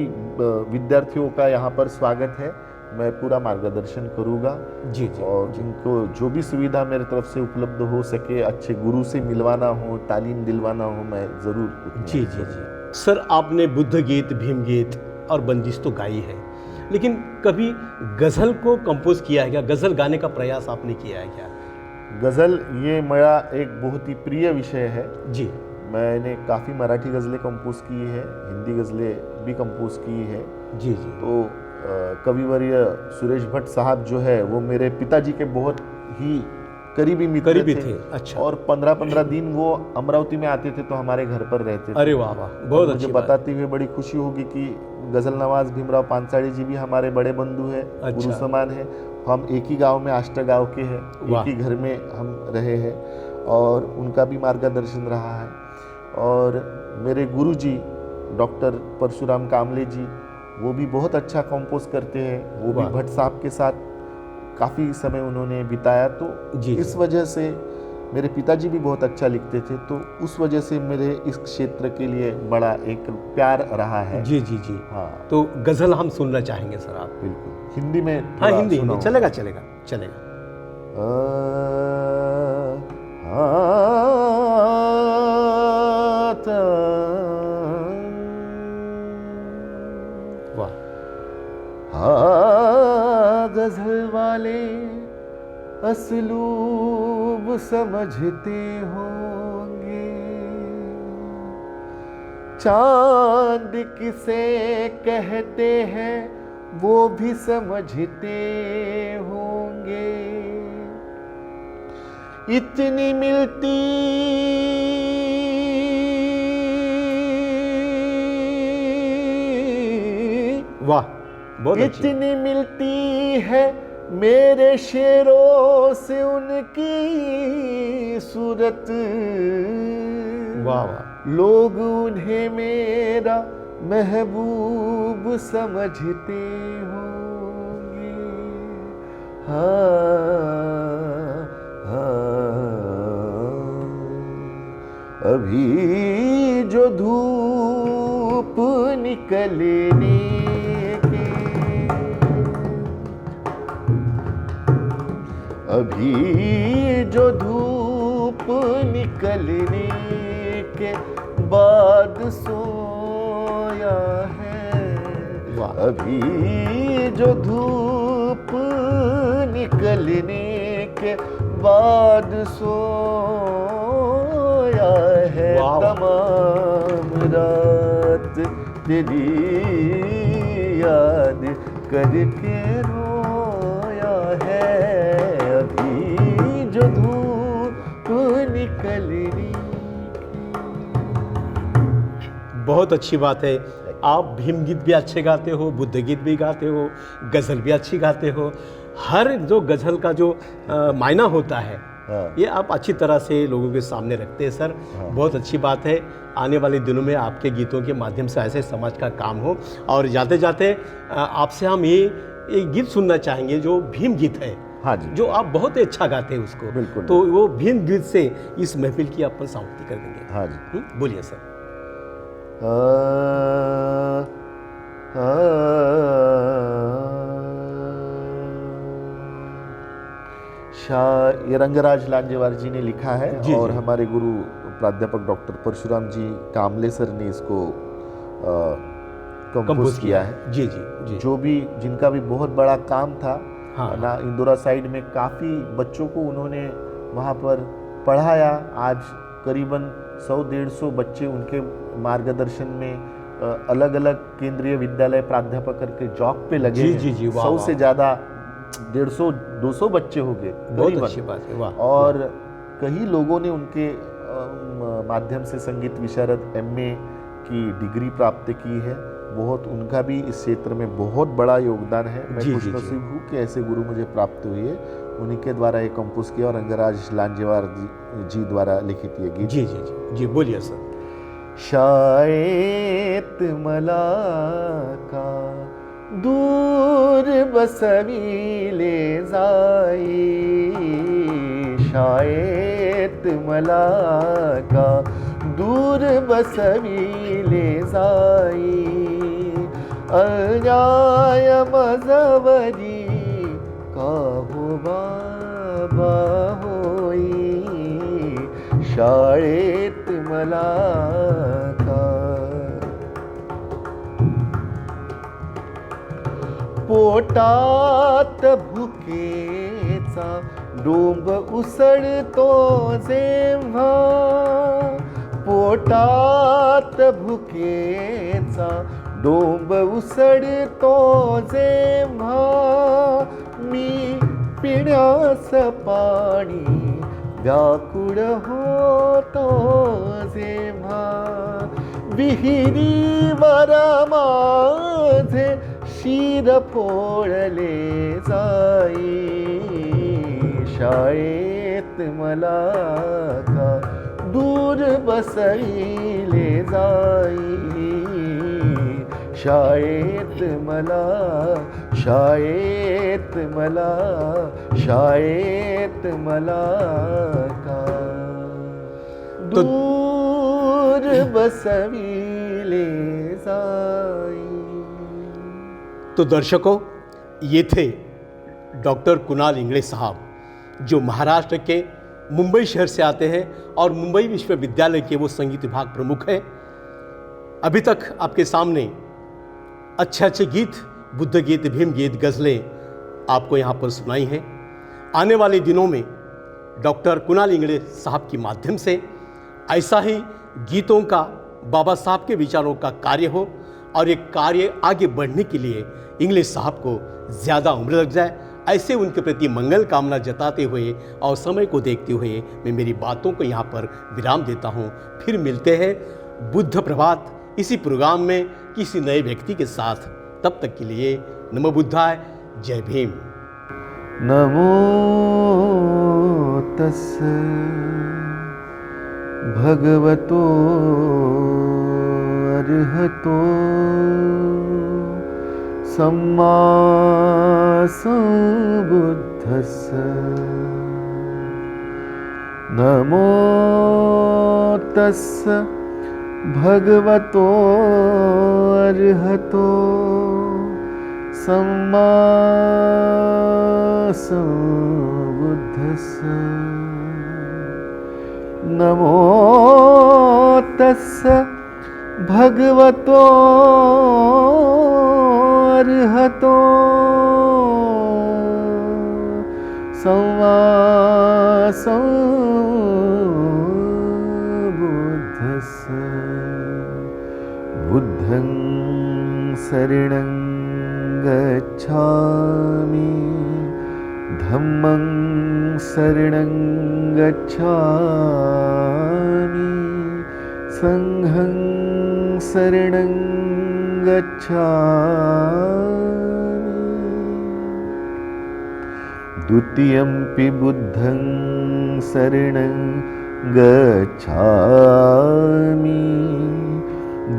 विद्यार्थियों का यहाँ पर स्वागत है। मैं पूरा मार्गदर्शन करूँगा जी जी। और जिनको जो भी सुविधा मेरे तरफ से उपलब्ध हो सके, अच्छे गुरु से मिलवाना हो, तालीम दिलवाना हो, मैं ज़रूर उतनी जी जी जी। सर, आपने बुद्ध गीत, भीम गीत और बंदिश तो गाई है, लेकिन कभी गज़ल को कंपोज किया है क्या? गज़ल गाने का प्रयास आपने किया है क्या? गज़ल ये मेरा एक बहुत ही प्रिय विषय है। जी मैंने काफ़ी मराठी गज़लें कंपोज की है, हिंदी गज़लें भी कंपोज की है। जी जी। तो कविवर्य सुरेश भट्ट साहब जो है वो मेरे पिताजी के बहुत ही करीबी मित्र थे। अच्छा। और 15-15 दिन वो अमरावती में आते थे तो हमारे घर पर रहते थे। अरे वाह वाह, बहुत अच्छी मुझे बात। बताते हुए बड़ी खुशी होगी कि गज़ल नवाज भीमराव पांचाली जी भी हमारे बड़े बंधु हैं, अच्छा। गुरु समान है। हम एक ही गांव में, आष्टा गांव के हैं, वाह। एक ही घर में हम रहे हैं और उनका भी मार्गदर्शन रहा है। और मेरे गुरु जी डॉक्टर परशुराम कामले जी, वो भी बहुत अच्छा कंपोज करते हैं। वो भी वाह। भट्ट साहब के साथ काफ़ी समय उन्होंने बिताया। तो जी इस जी। वजह से मेरे पिताजी भी बहुत अच्छा लिखते थे, तो उस वजह से मेरे इस क्षेत्र के लिए बड़ा एक प्यार रहा है। जी जी जी। हाँ तो गज़ल हम सुनना चाहेंगे सर आप। बिल्कुल, हिंदी में हाँ, थोड़ा हिंदी सुनाऊं। चलेगा चलेगा चलेगा। वाह। गज़ल वाले असलूब समझते होंगे, चांद किसे कहते हैं वो भी समझते होंगे। इतनी मिलती वाह, बहुत अच्छी। इतनी मिलती है मेरे शेरों से उनकी सूरत। वाह वाह। लोग उन्हें मेरा महबूब समझते होंगे। अभी जो धूप निकलने के, अभी जो धूप निकलने के बाद सोया है, वाह। अभी जो धूप निकलने के बाद सोया है, वाह। तमाम रात तेरी याद करके रोया है, अभी जो धूप निकलनी। बहुत अच्छी बात है। आप भीम गीत भी अच्छे गाते हो, बुद्ध गीत भी गाते हो, गज़ल भी अच्छी गाते हो। हर जो गज़ल का जो मायना होता है, हाँ। ये आप अच्छी तरह से लोगों के सामने रखते हैं सर। हाँ। बहुत अच्छी बात है। आने वाले दिनों में आपके गीतों के माध्यम से ऐसे समाज का काम हो। और जाते जाते आपसे हम ये एक गीत सुनना चाहेंगे जो भीम गीत है। हाँ जी, जो आप बहुत ही अच्छा गाते हैं उसको। बिल्कुल। तो वो भीम गीत से इस महफिल की अपन समाप्ति कर देंगे। हाँ जी। बोलिए सर। ये रंगराज लांजेवार जी ने लिखा है जी, और जी। हमारे गुरु प्राध्यापक डॉक्टर परशुराम जी कामले सर ने इसको कंपोज किया है। जी जी जी। जो भी जिनका भी बहुत बड़ा काम था हाँ। ना, इंदौरा साइड में काफ़ी बच्चों को उन्होंने वहाँ पर पढ़ाया। आज करीबन 100-150 बच्चे उनके मार्गदर्शन में अलग अलग केंद्रीय विद्यालय प्राध्यापक करके जॉब पे लगे जी, हैं। जी, जी, वाह, 100 वाह। से ज़्यादा 150-200 बच्चे हो गए बहुत करीबन। अच्छी बात है। वाह। और कई लोगों ने उनके माध्यम से संगीत विशारद MA की डिग्री प्राप्त की है। बहुत उनका भी इस क्षेत्र में बहुत बड़ा योगदान है। मैं जी, जी, खुशनसीब हूँ कि ऐसे गुरु मुझे प्राप्त हुए। उन्हीं के द्वारा ये कंपोज किया और रंगराज लांजेवार जी द्वारा लिखित ये गीत। जी जी जी जी, बोलिए सर। शायद मला का दूर बसविले जाई शाळेत मला का दूर बसविले जाई अन्याय मजवरी का हो बाबा होई शाळेत मला का पोटात भुकेचा डोंब उसळतो जेव्हा पोटात भुकेचा डोंब उसळतो जेव्हा मी पिण्यास पाणी व्याकुळ होतो जेव्हा विहिरीवर माझे शिर फोडले जाई शाळेत मला का दूर बसविले जाई शाळेत मला शाळेत मला शाळेत मला का दूर बसविले जाई। तो दर्शकों, ये थे डॉक्टर कुणाल इंगळे साहब, जो महाराष्ट्र के मुंबई शहर से आते हैं और मुंबई विश्वविद्यालय के वो संगीत विभाग प्रमुख हैं। अभी तक आपके सामने अच्छे अच्छे गीत, बुद्ध गीत, भीम गीत, गज़लें आपको यहाँ पर सुनाई हैं। आने वाले दिनों में डॉक्टर कुणाल इंगळे साहब के माध्यम से ऐसा ही गीतों का, बाबा साहब के विचारों का कार्य हो और ये कार्य आगे बढ़ने के लिए इंगळे साहब को ज़्यादा उम्र लग जाए, ऐसे उनके प्रति मंगल कामना जताते हुए और समय को देखते हुए मैं मेरी बातों को यहाँ पर विराम देता हूँ। फिर मिलते हैं बुद्ध प्रभात इसी प्रोग्राम में किसी नए व्यक्ति के साथ। तब तक के लिए नमो बुद्धाय, जय भीम। नमो तस् भगवतो अर्हतो सम्मा सम्बुद्धस्स नमो तस् भगवतो अर्हतो सम्मा सम्बुद्धस्स नमो तस् भगवतो अर्हतो सम्मा सम्बुद्धस्स बुद्धं शरणं गच्छामि धम्मं शरणं गच्छामि संघं शरणं गच्छामि द्वितीयंपि बुद्धं शरणं गच्छामि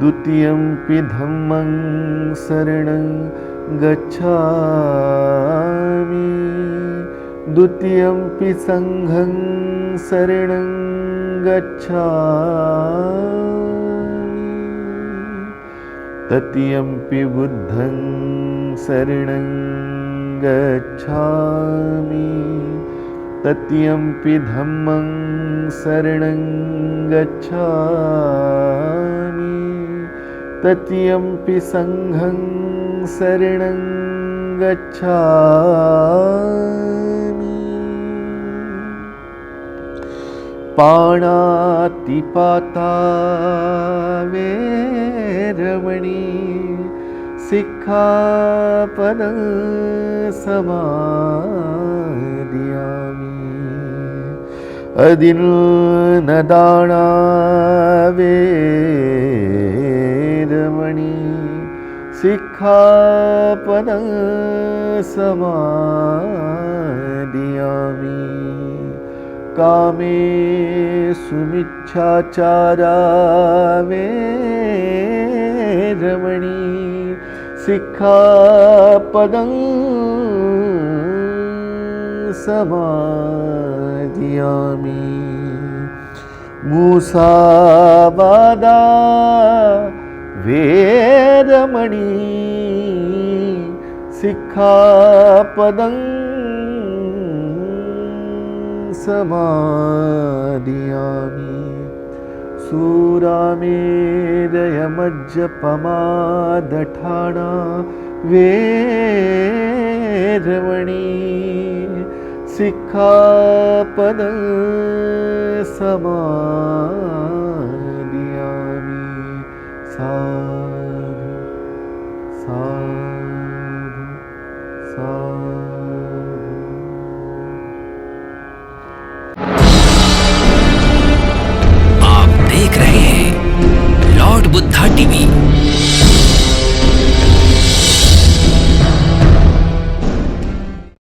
द्वितीयंपि धम्मं शरणं गच्छामि द्वितीयंपि संघं शरणं गच्छामि तृतीयंपि बुद्धं शरणं गच्छामि तृतीयंपि धम्मं शरणं गच्छामि तृतीयंपि संघं शरणं गच्छामि पाणातिपाता वेरमणि सिक्खापदं समादयामि अदिनदाना वेरमणि सिक्खापदं समादयामि कामेषु मिच्छाचारा वेरमणि सिक्खापदं समादियामि मूसावादा वेरमणि सिक्खापदं समादियामि सूरामेरयमज्जपमादठाना वेरमणि सिक्खापदं समादियामि सा